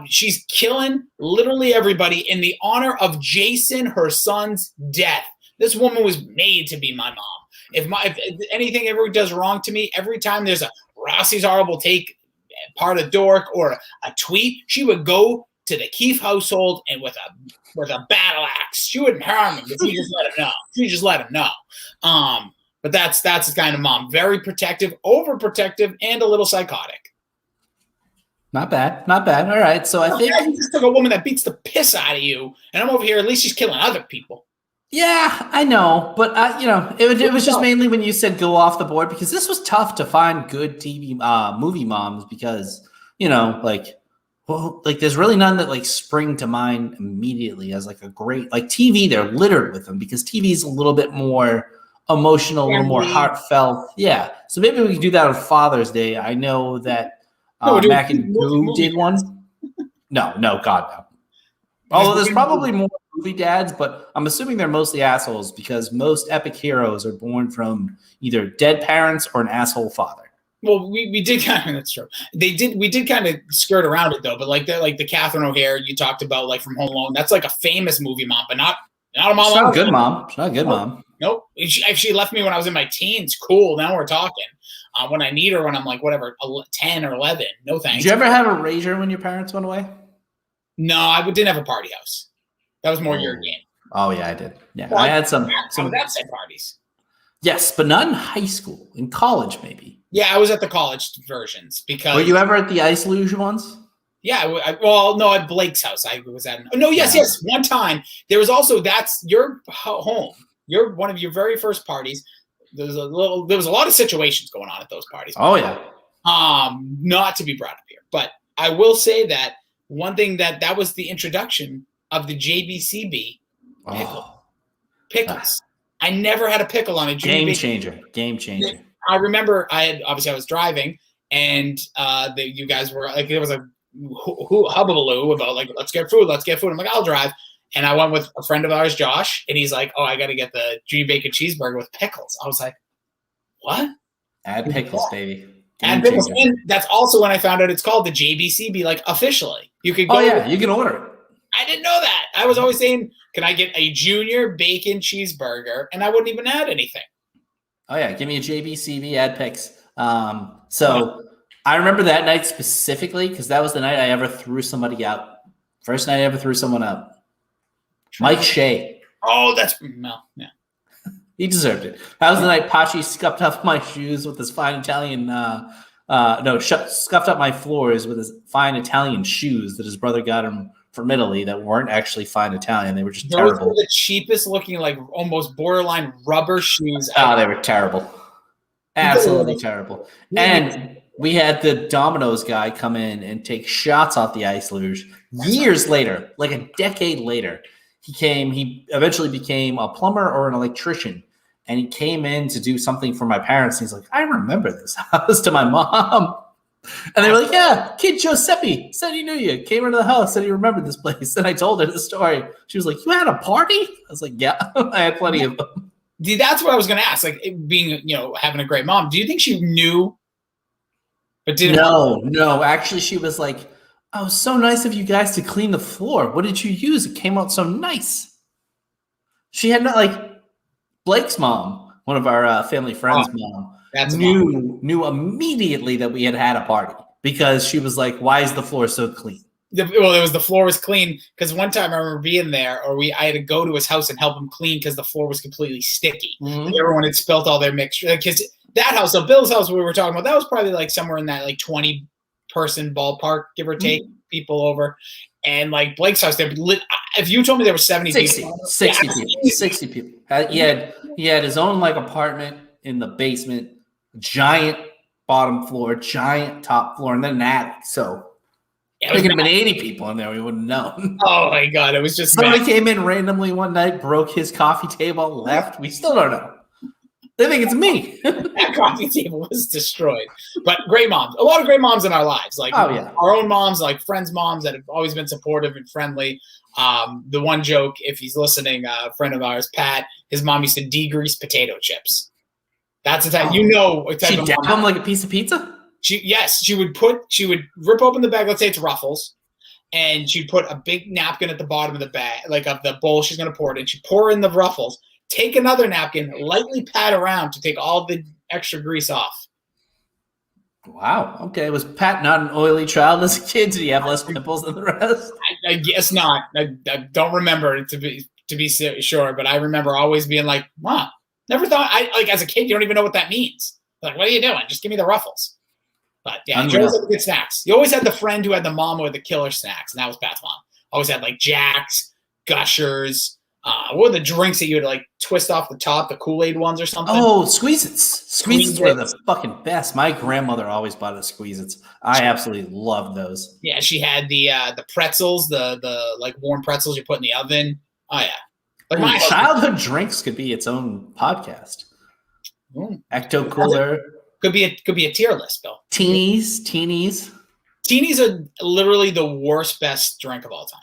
She's killing literally everybody in the honor of Jason, her son's death. This woman was made to be my mom. If anything ever does wrong to me, every time there's a Rossi's horrible take, part of dork, or a tweet, she would go to the Keefe household and with a battle axe. She wouldn't harm him if you just let him know. She just let him know. But that's the kind of mom. Very protective, overprotective, and a little psychotic. Not bad. All right. So I think you just took a woman that beats the piss out of you, and I'm over here. At least she's killing other people. Yeah, I know, but it was just mainly when you said go off the board, because this was tough to find good movie moms, because like Well, like there's really none that like spring to mind immediately as like a great like TV. They're littered with them because TV is a little bit more emotional, a little more Family. heartfelt. Yeah, so maybe we can do that on Father's Day. I know that No, we're doing Mac and Goo movie did one. No, God no. Although there's probably more movie dads, but I'm assuming they're mostly assholes because most epic heroes are born from either dead parents or an asshole father. Well, we did kind of that's true. We did kind of skirt around it though, but like the Catherine O'Hare you talked about, like from Home Alone, that's like a famous movie mom, but not a mom. She's not a good mom. She's not a good mom. Nope. If she left me when I was in my teens, cool. Now we're talking. When I need her, when I'm like whatever, 10 or 11, no thanks. Did you ever have a rager when your parents went away? No, I didn't have a party house. That was more your game. Oh yeah, I did. Yeah, Well, I had some that said parties. Yes, but not in high school. In college, maybe. Yeah, I was at the college versions because. Were you ever at the ice luge ones? Yeah, well, no, at Blake's house. I was at. No, yes. One time there was also that's your home. You're one of your very first parties. There was a lot of situations going on at those parties. Oh yeah. Not to be brought up here, but I will say that one thing that was the introduction of the JBCB pickles. I never had a pickle on a Game changer. I remember I was driving and you guys were like, there was a hubbaloo about like, let's get food. I'm like, I'll drive. And I went with a friend of ours, Josh, and he's like, oh, I got to get the junior bacon cheeseburger with pickles. I was like, what? Add pickles, baby. Add pickles. And that's also when I found out it's called the JBCB, like officially. You could go. Oh, yeah, you can order it. I didn't know that. I was always saying, can I get a junior bacon cheeseburger? And I wouldn't even add anything. Oh, yeah. Give me a JBCB, add picks. So I remember that night specifically because that was the night I ever threw somebody out. First night I ever threw someone out. Mike Shea. Oh, yeah. He deserved it. That was the night Pachi scuffed up my shoes with his fine Italian scuffed up my floors with his fine Italian shoes that his brother got him from Italy that weren't actually fine Italian. They were just terrible. Those were the cheapest looking, like almost borderline rubber shoes. Oh, they were terrible. Absolutely terrible. And we had the Domino's guy come in and take shots off the ice luge. Years later, like a decade later, he eventually became a plumber or an electrician. And he came in to do something for my parents. And he's like, I remember this house to my mom. And they were like, yeah, kid Giuseppe said he knew you. Came into the house, said he remembered this place. And I told her the story. She was like, you had a party? I was like, yeah, I had plenty of them. That's what I was going to ask. Like being, having a great mom. Do you think she knew? But didn't? No. Actually, she was like, oh, so nice of you guys to clean the floor. What did you use? It came out so nice. She had Blake's mom, one of our family friends' mom, knew immediately that we had a party because she was like, why is the floor so clean? The floor was clean because one time I remember being there, I had to go to his house and help him clean because the floor was completely sticky. Mm-hmm. Everyone had spilt all their mixture. Because that house, so Bill's house we were talking about, that was probably like somewhere in that like 20-person ballpark, give or take, people over. And like Blake's house, if you told me there were 60 people. 60 people. He had his own apartment in the basement, giant bottom floor, giant top floor, and then an attic. So there could have been 80 people in there. We wouldn't know. Oh my God. It was just somebody came in randomly one night, broke his coffee table, left. We still don't know. They think it's me. That coffee table was destroyed. But great moms. A lot of great moms in our lives. Our own moms, like friends' moms that have always been supportive and friendly. The one joke, if he's listening, a friend of ours, Pat, his mom used to degrease potato chips. That's the type, She dip them like a piece of pizza? She would rip open the bag, let's say it's Ruffles, and she'd put a big napkin at the bottom of the bag, of the bowl she's going to pour it in. She'd pour in the Ruffles, take another napkin, lightly pat around to take all the extra grease off. Wow. Okay. Was Pat not an oily child as a kid? Did he have less pimples than the rest? I guess not. I don't remember it to be sure, but I remember always being like, wow, never thought, as a kid, you don't even know what that means. Like, what are you doing? Just give me the Ruffles. But yeah, you always had the good snacks. You always had the friend who had the mom with the killer snacks, and that was Pat's mom. Always had Jacks, Gushers, what were the drinks that you would like twist off the top, the Kool-Aid ones or something? Oh, Squeeze-Its. Squeeze-Its were the Squeeze-Its. fucking best. My grandmother always bought us Squeeze-Its. I absolutely loved those. Yeah, she had the pretzels, the like warm pretzels you put in the oven. Oh yeah, like my Childhood drinks could be its own podcast. Ecto Cooler. could be a tier list, Bill. Teenies. Teenies are literally the worst best drink of all time.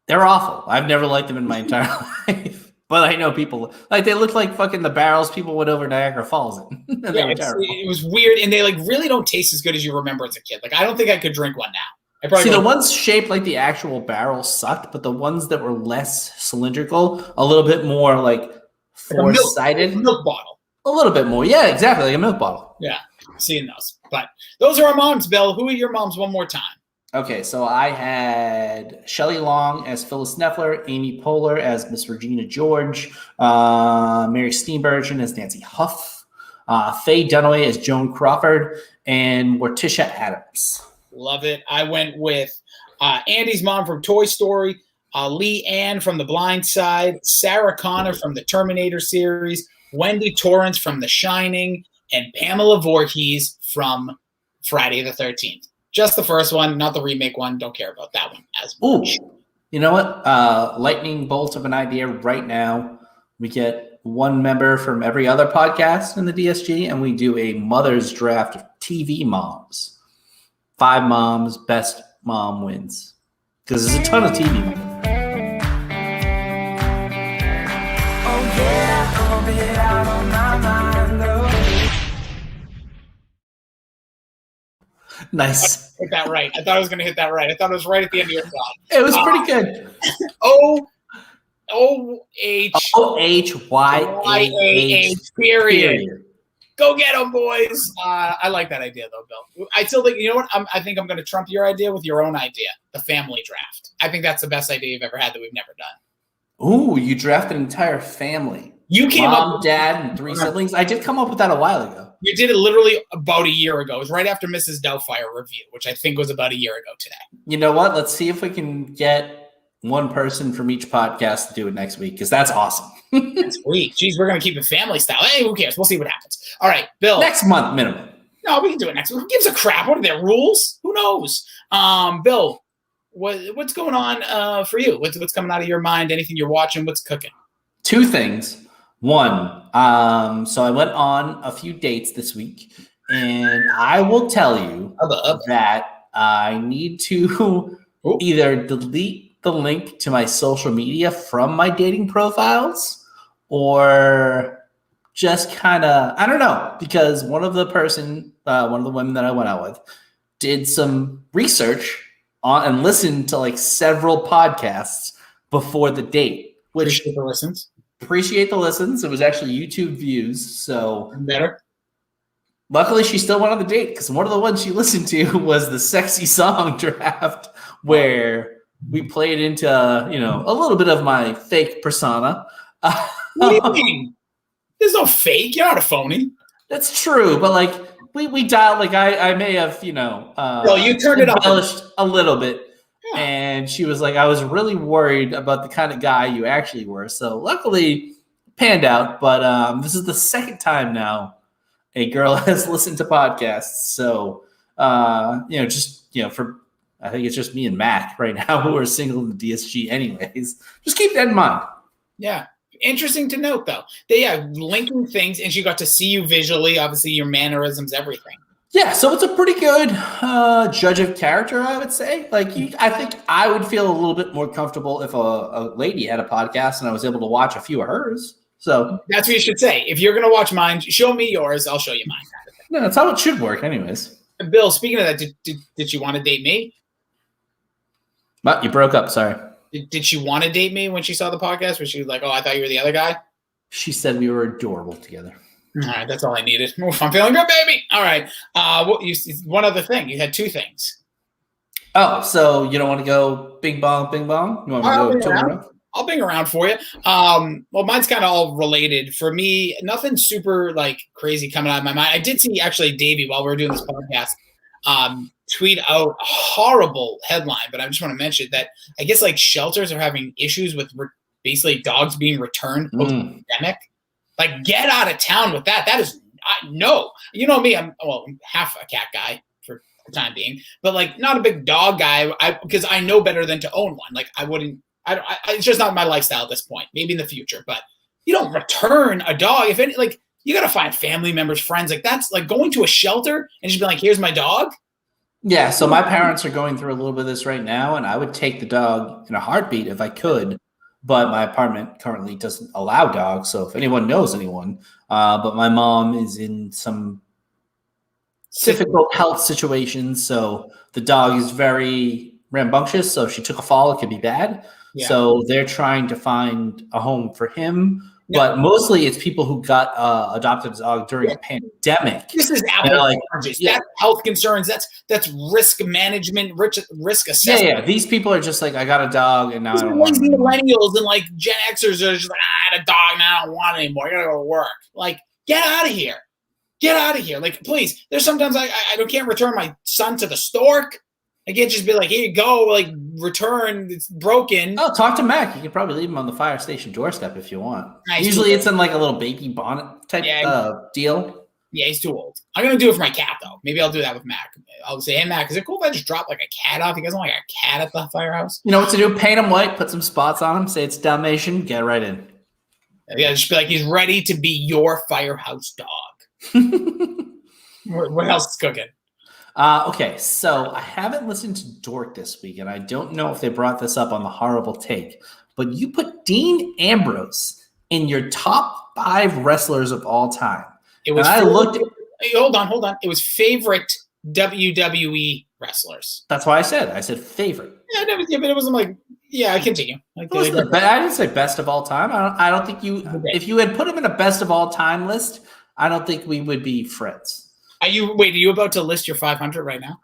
They're awful. I've never liked them in my entire life. But I know people like they look like fucking the barrels people went over Niagara Falls in. They were terrible. It was weird, and they like really don't taste as good as you remember as a kid. Like I don't think I could drink one now. I probably See, the ones shaped like the actual barrel sucked, but the ones that were less cylindrical, a little bit more like four-sided, milk bottle. A little bit more, yeah, exactly, like a milk bottle. Yeah, seeing those. But those are our moms, Bill. Who are your moms? One more time. Okay, so I had Shelley Long as Phyllis Neffler, Amy Poehler as Miss Regina George, Mary Steenburgen as Nancy Huff, Faye Dunaway as Joan Crawford, and Morticia Adams. Love it. I went with Andy's mom from Toy Story, Lee Ann from The Blind Side, Sarah Connor from the Terminator series, Wendy Torrance from The Shining, and Pamela Voorhees from Friday the 13th. Just the first one, not the remake one. Don't care about that one as much. Ooh, you know what? Lightning bolt of an idea right now. We get one member from every other podcast in the DSG, and we do a mother's draft of TV moms. 5 moms, best mom wins. Because there's a ton of TV moms. Oh yeah, I'll be out on my mind, though. Nice. Hit that right. I thought I was going to hit that right. I thought it was right at the end of your thought. It was pretty good. O-H. O-H-Y-A-H. Period. Go get them, boys. I like that idea, though, Bill. I still think, you know what? I think I'm going to trump your idea with your own idea, the family draft. I think that's the best idea you've ever had that we've never done. Ooh, you drafted an entire family. You came Mom, up dad, and 3 siblings. I did come up with that a while ago. You did it literally about a year ago. It was right after Mrs. Doubtfire review, which I think was about a year ago today. You know what? Let's see if we can get one person from each podcast to do it next week, because that's awesome. Sweet. Jeez, we're going to keep it family style. Hey, who cares? We'll see what happens. All right, Bill. Next month minimum. No, we can do it next week. Who gives a crap? What are their rules? Who knows? Bill, what's going on for you? What's coming out of your mind? Anything you're watching? What's cooking? 2 things. One, so I went on a few dates this week, and I will tell you that I need to either delete the link to my social media from my dating profiles, or just kind of, I don't know, because one of the women that I went out with did some research on and listened to like several podcasts before the date, which Appreciate the listens. Appreciate the listens. It was actually YouTube views. So Better. luckily she still went on the date, because one of the ones she listened to was the sexy song draft, where we played into, a little bit of my fake persona. What do you mean? There's no fake. You're not a phony. That's true. But like we dialed, like I may have, you turned it up embellished a little bit. Yeah. And she was like, I was really worried about the kind of guy you actually were. So luckily panned out. But this is the second time now a girl has listened to podcasts. So, I think it's just me and Matt right now who are single in the DSG anyways. Just keep that in mind. Yeah. Interesting to note, though. Linking things, and she got to see you visually, obviously your mannerisms, everything. Yeah, so it's a pretty good judge of character, I would say. I think I would feel a little bit more comfortable if a lady had a podcast and I was able to watch a few of hers. So that's what you should say. If you're going to watch mine, show me yours. I'll show you mine. Yeah, that's how it should work anyways. Bill, speaking of that, did she want to date me? But you broke up, sorry. Did she want to date me when she saw the podcast? Was she like, oh, I thought you were the other guy? She said we were adorable together. All right, that's all I needed. Oof, I'm feeling good, baby. All right. One other thing. You had 2 things. Oh, so you don't want to go bing bong, bing bong? You want me to go around? I'll bing around for you. Well, mine's kind of all related. For me, nothing super crazy coming out of my mind. I did see actually Davey, while we were doing this podcast, tweet out a horrible headline, but I just want to mention that I guess shelters are having issues with basically dogs being returned post-pandemic. Like, get out of town with that. That is no. You know me. I'm half a cat guy for the time being, but like not a big dog guy. Because I know better than to own one. Like I wouldn't. It's just not my lifestyle at this point. Maybe in the future, but you don't return a dog. If any, like you got to find family members, friends. Like that's like going to a shelter and just be like, "Here's my dog." Yeah. So my parents are going through a little bit of this right now, and I would take the dog in a heartbeat if I could. But my apartment currently doesn't allow dogs. So if anyone knows anyone, but my mom is in some difficult health situations. So the dog is very rambunctious. So if she took a fall, it could be bad. Yeah. So they're trying to find a home for him. But mostly it's people who got adopted a dog during a pandemic. This is apples and oranges. That's health concerns. That's risk management, risk assessment. Yeah. These people are just like, I got a dog and now I don't want it. Millennials and like Gen Xers are just like, I had a dog and I don't want it anymore. I gotta go to work. Like, get out of here. Get out of here. Like, please. There's sometimes I can't return my son to the stork. I can't just be like, here you go, like return, it's broken. Oh, talk to Mac. You can probably leave him on the fire station doorstep if you want. Usually it's in like a little baby bonnet type deal. Yeah, he's too old. I'm going to do it for my cat, though. Maybe I'll do that with Mac. I'll say, hey, Mac, is it cool if I just drop like a cat off? You guys want like a cat at the firehouse? You know what to do? Paint him white, put some spots on him, say it's Dalmatian, get right in. Yeah, just be like, he's ready to be your firehouse dog. What else is cooking? Okay, so I haven't listened to Dork this week, and I don't know if they brought this up on the Horrible Take, but you put Dean Ambrose in your top 5 wrestlers of all time. It was. Hold on. It was favorite WWE wrestlers. That's why I said favorite. Yeah, but it wasn't like. Yeah, I continue. I didn't say best of all time. I don't think you. Okay. If you had put him in a best of all time list, I don't think we would be friends. Are you about to list your 500 right now?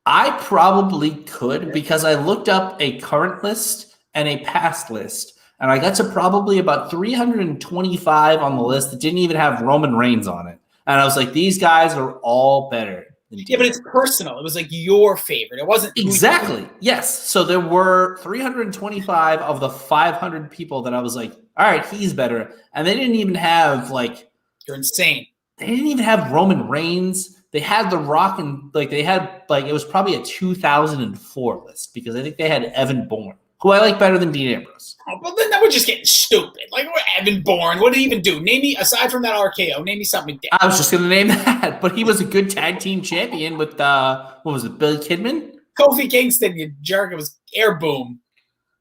I probably could because I looked up a current list and a past list, and I got to probably about 325 on the list that didn't even have Roman Reigns on it. And I was like, these guys are all better. Yeah, but it's personal. It was like your favorite. It wasn't exactly. Yes. So there were 325 of the 500 people that I was like, all right, he's better. And they didn't even have like. You're insane. They didn't even have Roman Reigns. They had The Rock and it was probably a 2004 list because I think they had Evan Bourne, who I like better than Dean Ambrose. Oh, but then that was just getting stupid. Like Evan Bourne, what did he even do? Name me, aside from that RKO, name me something different. I was just going to name that, but he was a good tag team champion with what was it, Billy Kidman? Kofi Kingston, you jerk. It was Air Boom.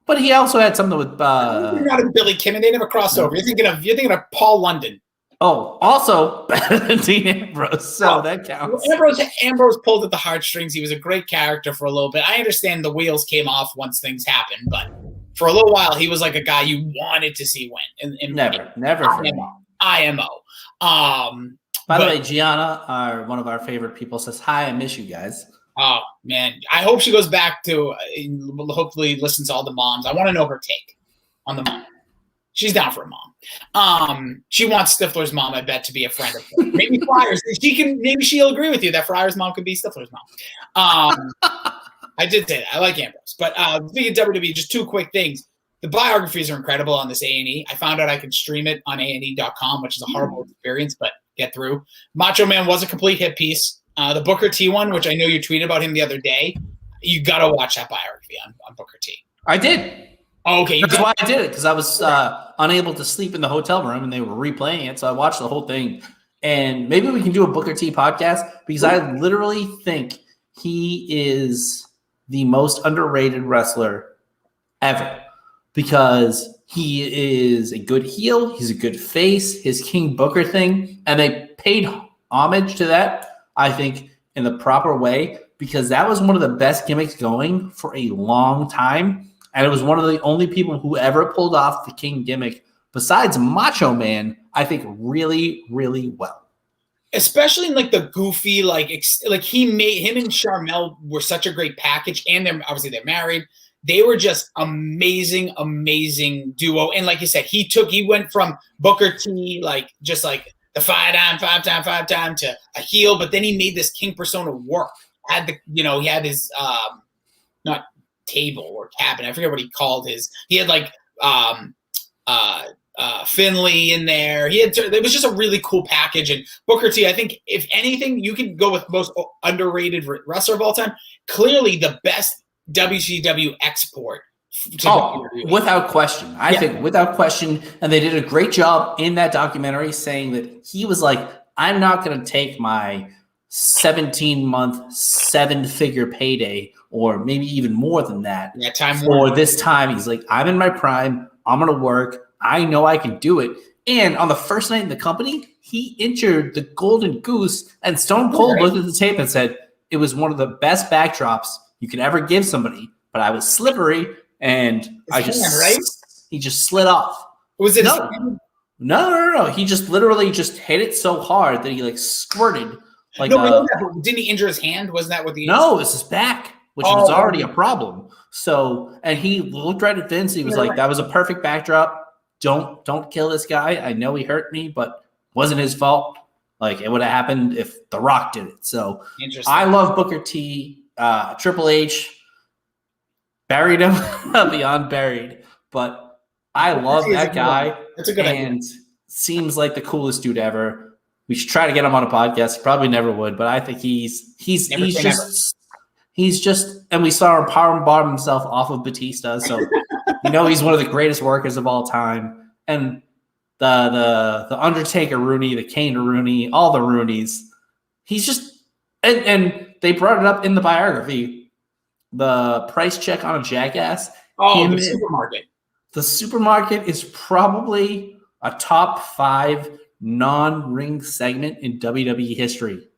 But he also had something with. You're not a Billy Kidman. They never crossed over. You're thinking of Paul London. Oh, also better than Dean Ambrose, so that counts. Ambrose pulled at the heartstrings. He was a great character for a little bit. I understand the wheels came off once things happened, but for a little while, he was like a guy you wanted to see win. Never for me. IMO. By the way, Gianna, one of our favorite people, says, hi, I miss you guys. Oh, man. I hope she goes back to hopefully listens to all the moms. I want to know her take on the mom. She's down for a mom. She wants Stifler's mom, I bet, to be a friend of hers. Maybe Flyers. Maybe she'll agree with you that Flyers' mom could be Stifler's mom. I did say that. I like Ambrose. But speaking of WWE, just 2 quick things. The biographies are incredible on this A&E. I found out I could stream it on A&E.com, which is a horrible experience, but get through. Macho Man was a complete hit piece. The Booker T one, which I know you tweeted about him the other day, you got to watch that biography on Booker T. I did. Oh, okay. That's why I did it, because I was unable to sleep in the hotel room, and they were replaying it, so I watched the whole thing. And maybe we can do a Booker T podcast, because I literally think he is the most underrated wrestler ever, because he is a good heel, he's a good face, his King Booker thing, and they paid homage to that, I think, in the proper way, because that was one of the best gimmicks going for a long time. And it was one of the only people who ever pulled off the King gimmick, besides Macho Man, I think really, really well. Especially in like the goofy, like he made him and Sharmell were such a great package, and they're married. They were just amazing duo. And like you said, he went from Booker T, like just like the five time to a heel, but then he made this King persona work. He had his not table or cabin. I forget what he called his. He had like Finley in there. It was just a really cool package. And Booker T, I think if anything, you could go with most underrated wrestler of all time. Clearly the best WCW export. Without question. I think without question. And they did a great job in that documentary saying that he was like, I'm not going to take my 17-month, 7-figure payday, or maybe even more than that for this time. He's like, I'm in my prime. I'm going to work. I know I can do it. And on the first night in the company, he injured the Golden Goose, and Stone Cold looked at the tape and said, it was one of the best backdrops you could ever give somebody, but I was slippery, and he just slid off. Was it No. He just literally just hit it so hard that he like squirted. Like didn't he injure his hand? Wasn't that what the No, it was his back, which was already a problem. So, and he looked right at Vince. He was like, that was a perfect backdrop. Don't kill this guy. I know he hurt me, but wasn't his fault. Like, it would have happened if The Rock did it. So I love Booker T. Triple H buried him beyond buried, but I love that guy. That's a good idea. Seems like the coolest dude ever. We should try to get him on a podcast. He probably never would, but I think he's just, and we saw him power bomb himself off of Batista. So, he's one of the greatest workers of all time. And the Undertaker Rooney, the Kane Rooney, all the Rooneys. He's just, and they brought it up in the biography, the price check on a jackass. The supermarket. The supermarket is probably a top 5 non-ring segment in WWE history.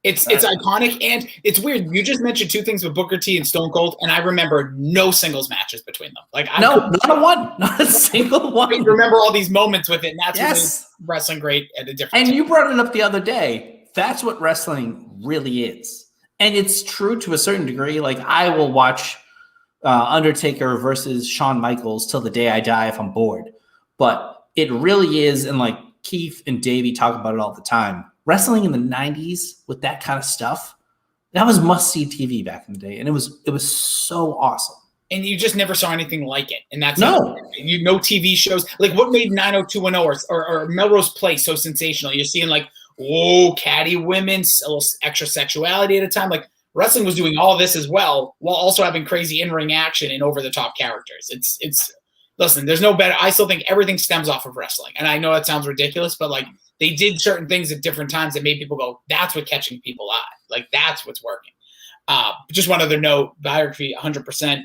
It's iconic, and it's weird. You just mentioned 2 things with Booker T and Stone Cold, and I remember no singles matches between them. Like not a single one. I remember all these moments with it, and that's what made wrestling great at a different time. You brought it up the other day. That's what wrestling really is, and it's true to a certain degree. Like, I will watch Undertaker versus Shawn Michaels till the day I die if I'm bored, but it really is, and like Keith and Davey talk about it all the time. Wrestling in the 90s with that kind of stuff, that was must-see TV back in the day, and it was so awesome. And you just never saw anything like it. And that's no TV shows. Like, what made 90210 or Melrose Place so sensational? You're seeing like, whoa, catty women, a little extra sexuality at a time. Like, wrestling was doing all this as well, while also having crazy in-ring action and over-the-top characters. It's listen, there's no better. I still think everything stems off of wrestling. And I know that sounds ridiculous, but like, they did certain things at different times that made people go, that's what catching people eye. Like, that's what's working. Just one other note, biography, 100%.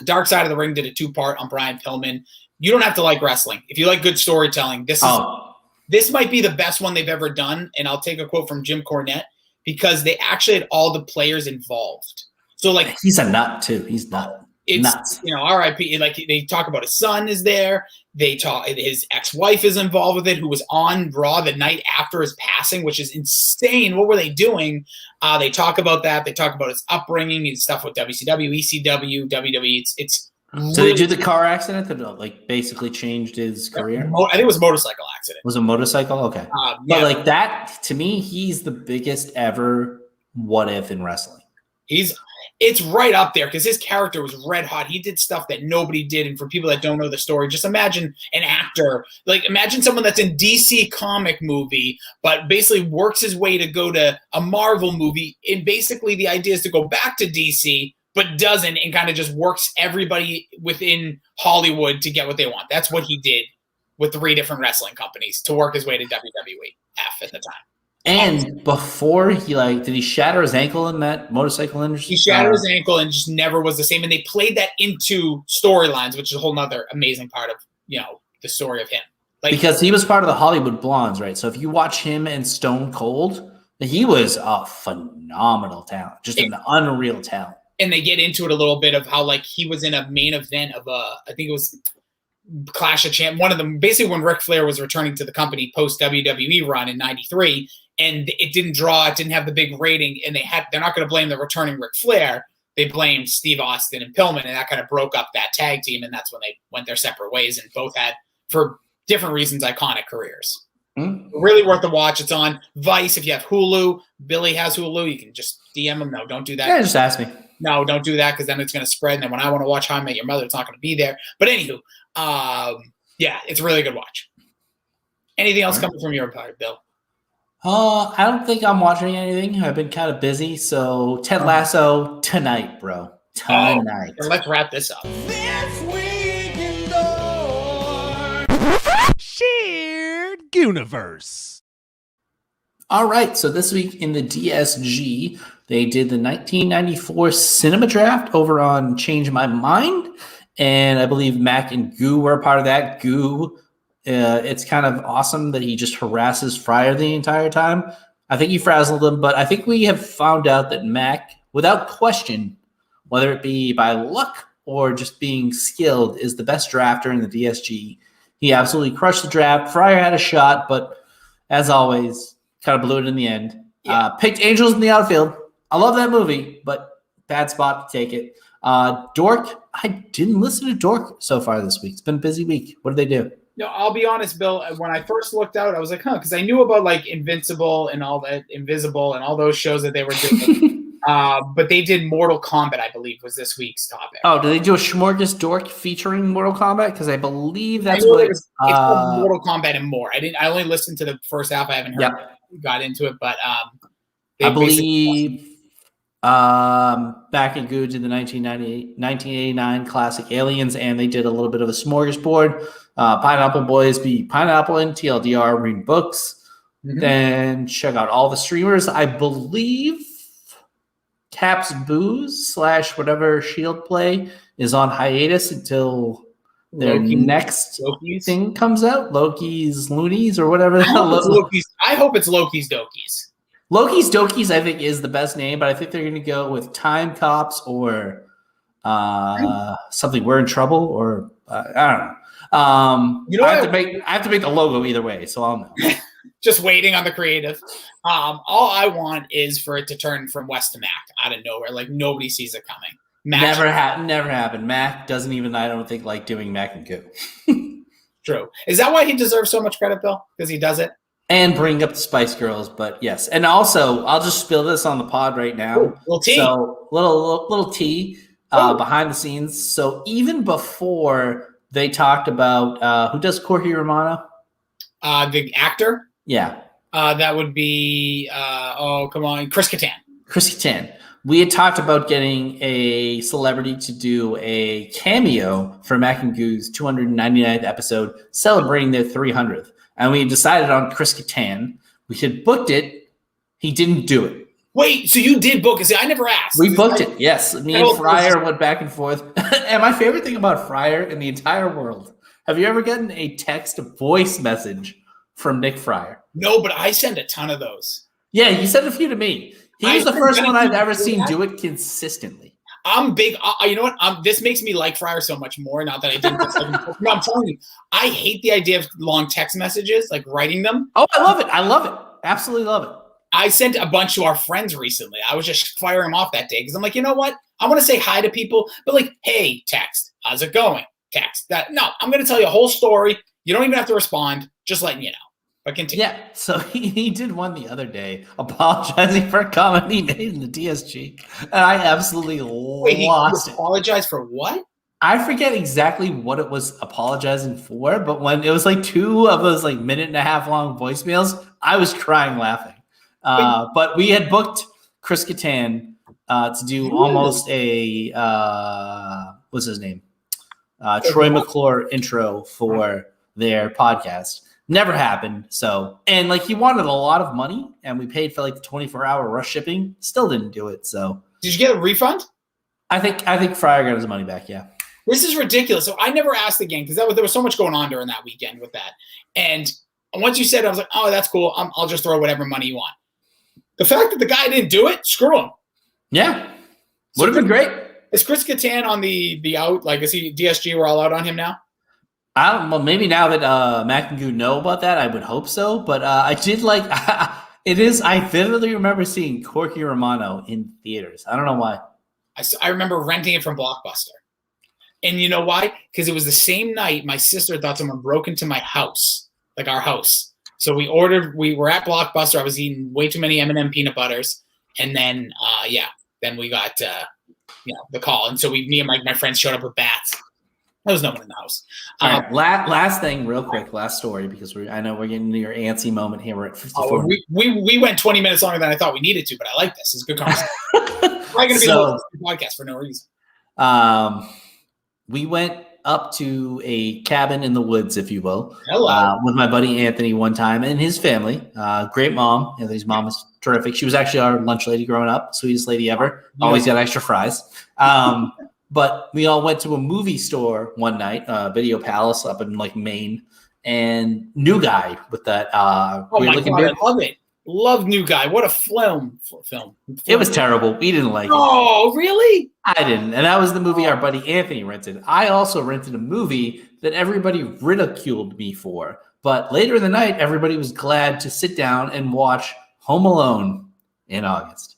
Dark Side of the Ring did a 2-part on Brian Pillman. You don't have to like wrestling. If you like good storytelling, this might be the best one they've ever done. And I'll take a quote from Jim Cornette, because they actually had all the players involved. So like, he's a nut too. He's nuts. It's nuts. R.I.P. Like, they talk about his son is there. They talk, his ex-wife is involved with it, who was on Raw the night after his passing, which is insane. What were they doing? They talk about that. They talk about his upbringing and stuff with WCW, ECW, WWE. It's so they did the car accident that like basically changed his career. I think it was a motorcycle accident. Was it a motorcycle? Okay, but like that, to me, he's the biggest ever what if in wrestling. It's right up there because his character was red hot. He did stuff that nobody did. And for people that don't know the story, just imagine an actor. Like, imagine someone that's in DC comic movie, but basically works his way to go to a Marvel movie. And basically the idea is to go back to DC, but doesn't, and kind of just works everybody within Hollywood to get what they want. That's what he did with 3 different wrestling companies to work his way to WWF at the time. And before did he shatter his ankle in that motorcycle industry? He shattered his ankle and just never was the same. And they played that into storylines, which is a whole nother amazing part of, the story of him. Like, because he was part of the Hollywood Blondes, right? So if you watch him and Stone Cold, he was a phenomenal talent, just an unreal talent. And they get into it a little bit of how like he was in a main event of I think it was Clash of Champions. One of them, basically when Ric Flair was returning to the company post WWE run in '93. And it didn't draw, it didn't have the big rating, and they're not going to blame the returning Ric Flair. They blamed Steve Austin and Pillman, and that kind of broke up that tag team, and that's when they went their separate ways, and both had, for different reasons, iconic careers. Mm-hmm. Really worth the watch. It's on Vice. If you have Hulu, Billy has Hulu, you can just DM him. No, don't do that. Yeah, just ask me. No, don't do that, because then it's going to spread, and then when I want to watch How I Met Your Mother, it's not going to be there. But anywho, Yeah, it's a really good watch. Anything else coming from your part, Bill? I don't think I'm watching anything. I've been kind of busy. So Ted Lasso tonight, bro. Tonight. Oh, let's wrap this up. Shared universe. All right. So this week in the DSG, they did the 1994 Cinema Draft over on Change My Mind. And I believe Mac and Goo were a part of that. Goo, it's kind of awesome that he just harasses Fryer the entire time. I think he frazzled him, but I think we have found out that Mac, without question, whether it be by luck or just being skilled, is the best drafter in the DSG. He absolutely crushed the draft. Fryer had a shot, but as always, kind of blew it in the end. Yeah. Picked Angels in the Outfield. I love that movie, but bad spot to take it. Dork, I didn't listen to Dork so far this week. It's been a busy week. What did they do? No, I'll be honest, Bill. When I first looked out, I was like, because I knew about like Invincible and all that, Invisible and all those shows that they were doing. But they did Mortal Kombat, I believe, was this week's topic. Oh, did they do a Smorgas Dork featuring Mortal Kombat? Because I believe that's I know what it's called Mortal Kombat and more. I only listened to the first half. I haven't heard got into it, but I believe back in Goo did the 1989 classic Aliens, and they did a little bit of a smorgasbord. Pineapple Boys beat Pineapple and TLDR, read books. Mm-hmm. Then check out all the streamers. I believe Caps Booze / whatever Shield play is on hiatus until their next thing comes out. Loki's Loonies or whatever. I hope it's Loki's Dokies. Loki's Dokies, I think, is the best name, but I think they're going to go with Time Cops or something. We're in trouble, or I don't know. I have to make the logo either way, so I'll know. Just waiting on the creative. All I want is for it to turn from West to Mac out of nowhere. Like nobody sees it coming. Never happened. Mac doesn't even, I don't think, like doing Mac and Goo. True. Is that why he deserves so much credit, Bill? Because he does it? And bring up the Spice Girls, but yes. And also, I'll just spill this on the pod right now. Ooh, little tea. So, little tea behind the scenes. So, even before they talked about who does Corky Romano? The actor? Yeah. That would be, Chris Kattan. Chris Kattan. We had talked about getting a celebrity to do a cameo for Mac and Goo's 299th episode, celebrating their 300th. And we decided on Chris Kattan. We had booked it. He didn't do it. Wait, so you did book it? See, I never asked. We booked it, yes. Me and Fryer went back and forth. And my favorite thing about Fryer in the entire world, have you ever gotten a text voice message from Nick Fryer? No, but I send a ton of those. Yeah, you sent a few to me. He was the first one I've ever seen do it consistently. I'm big. You know what? This makes me like Fryer so much more. Not that I didn't. No, I'm telling you, I hate the idea of long text messages, like writing them. Oh, I love it. Absolutely love it. I sent a bunch to our friends recently. I was just firing them off that day because I'm like, you know what? I want to say hi to people, but like, hey, text, how's it going? Text that. No, I'm going to tell you a whole story. You don't even have to respond. Just letting you know. But continue. Yeah, so he did one the other day apologizing for a comment he made in the DSG, and I absolutely lost it. Apologize for what? I forget exactly what it was apologizing for, but when it was like 2 of those like minute and a half long voicemails, I was crying laughing. But we had booked Chris Kattan to do almost a what's his name? Troy McClure intro for their podcast. Never happened. So, and like he wanted a lot of money, and we paid for like the 24-hour rush shipping. Still didn't do it. So, did you get a refund? I think Fryer got his money back. Yeah. This is ridiculous. So I never asked again because there was so much going on during that weekend with that. And once you said it, I was like, oh, that's cool. I'll just throw whatever money you want. The fact that the guy didn't do it, screw him. Yeah, would have been great. Is Chris Kattan on the out? Like, is he DSG? We're all out on him now. I don't know. Maybe now that Mac and Goo know about that, I would hope so. But I did like it is. I vividly remember seeing Corky Romano in theaters. I don't know why. I remember renting it from Blockbuster, and you know why? Because it was the same night my sister thought someone broke into my house, like our house. So we were at Blockbuster. I was eating way too many M&M peanut butters, and then then we got the call, and so me and my friends showed up with bats. There was no one in the house. All right, last thing, real quick, last story, because I know we're getting to your antsy moment here. We're at 54. We went 20 minutes longer than I thought we needed to, but I like this. It's a good conversation. Probably going to be a podcast for no reason. We went up to a cabin in the woods, if you will, Hello. with my buddy Anthony one time and his family. Great mom. Anthony's mom was terrific. She was actually our lunch lady growing up. Sweetest lady ever. Always got extra fries. But we all went to a movie store one night, Video Palace up in like Maine, and New Guy with that. Oh my God, I love it. Love New Guy. What a film. It was terrible. We didn't like it. Oh, really? I didn't. And that was the movie our buddy Anthony rented. I also rented a movie that everybody ridiculed me for. But later in the night, everybody was glad to sit down and watch Home Alone in August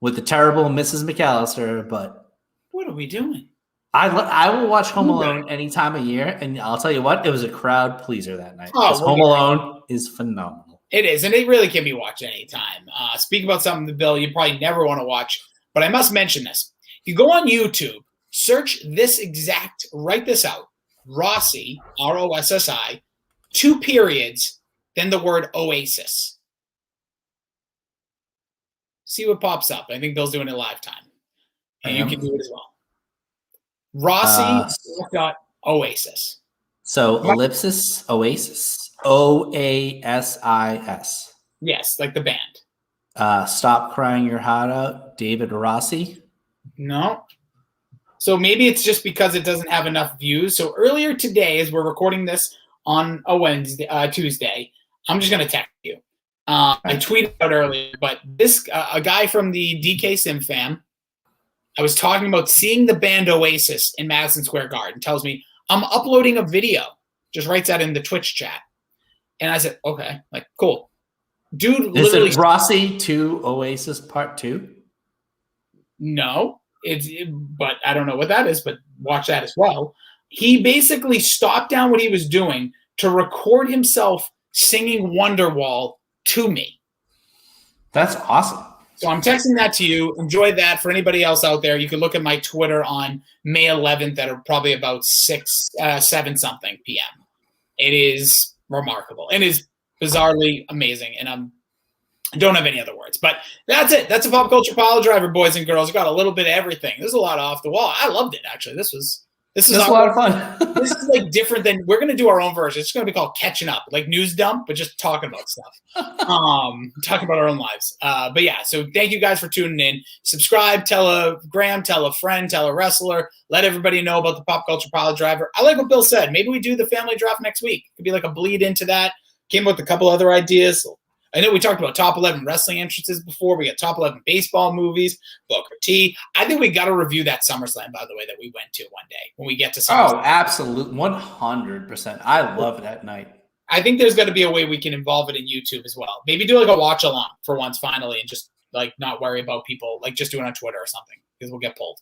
with the terrible Mrs. McAllister. But what are we doing? I will watch Home Alone any time of year. And I'll tell you what, it was a crowd pleaser that night. Because Home Alone is phenomenal. It is, and it really can be watched anytime. Speak about something, Bill, you probably never want to watch, but I must mention this. If you go on YouTube, search write this out, Rossi, R-O-S-S-I, 2 periods, then the word Oasis. See what pops up. I think Bill's doing it live time. And you can do it as well. Rossi Oasis. So ellipsis, Oasis. Oasis. Yes, like the band. Stop Crying Your Heart Out, David Rossi. No. So maybe it's just because it doesn't have enough views. So earlier today, as we're recording this on a Tuesday, I'm just going to text you. I tweeted out earlier, but a guy from the DK Sim fam, I was talking about seeing the band Oasis in Madison Square Garden, tells me, I'm uploading a video. Just writes that in the Twitch chat. And I said, okay, like, cool. Dude, is literally. Is it Rossi 2 Oasis Part 2? No, but I don't know what that is, but watch that as well. He basically stopped down what he was doing to record himself singing Wonderwall to me. That's awesome. So I'm texting that to you. Enjoy that. For anybody else out there, you can look at my Twitter on May 11th at probably about 7 something p.m. It is remarkable and is bizarrely amazing, and I don't have any other words. But that's it. That's a pop culture pile driver, boys and girls. We got a little bit of everything. There's a lot off the wall. I loved it, actually. This was a lot of fun. This is like different than we're gonna do our own version. It's gonna be called Catching Up, like News Dump, but just talking about stuff. Talking about our own lives. But yeah, so thank you guys for tuning in. Subscribe, tell a friend, tell a wrestler, let everybody know about the pop culture pile driver. I like what Bill said. Maybe we do the family draft next week. It could be like a bleed into that. Came up with a couple other ideas. I know we talked about top 11 wrestling entrances before. We got top 11 baseball movies, Booker T. I think we got to review that SummerSlam, by the way, that we went to one day when we get to SummerSlam. Oh, absolutely. 100%. I love that night. I think there's got to be a way we can involve it in YouTube as well. Maybe do like a watch along for once finally and just like not worry about people, like just do it on Twitter or something because we'll get pulled.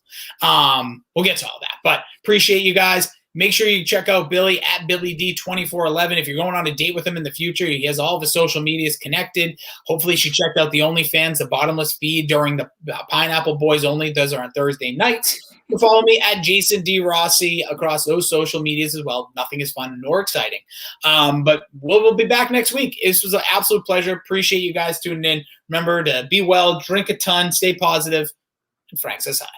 We'll get to all that. But appreciate you guys. Make sure you check out Billy at BillyD2411. If you're going on a date with him in the future, he has all of his social medias connected. Hopefully she checked out the OnlyFans, the bottomless feed during the Pineapple Boys Only. Those are on Thursday nights. You can follow me at Jason D. Rossi across those social medias as well. Nothing is fun nor exciting. But we'll be back next week. This was an absolute pleasure. Appreciate you guys tuning in. Remember to be well, drink a ton, stay positive, and Frank says hi.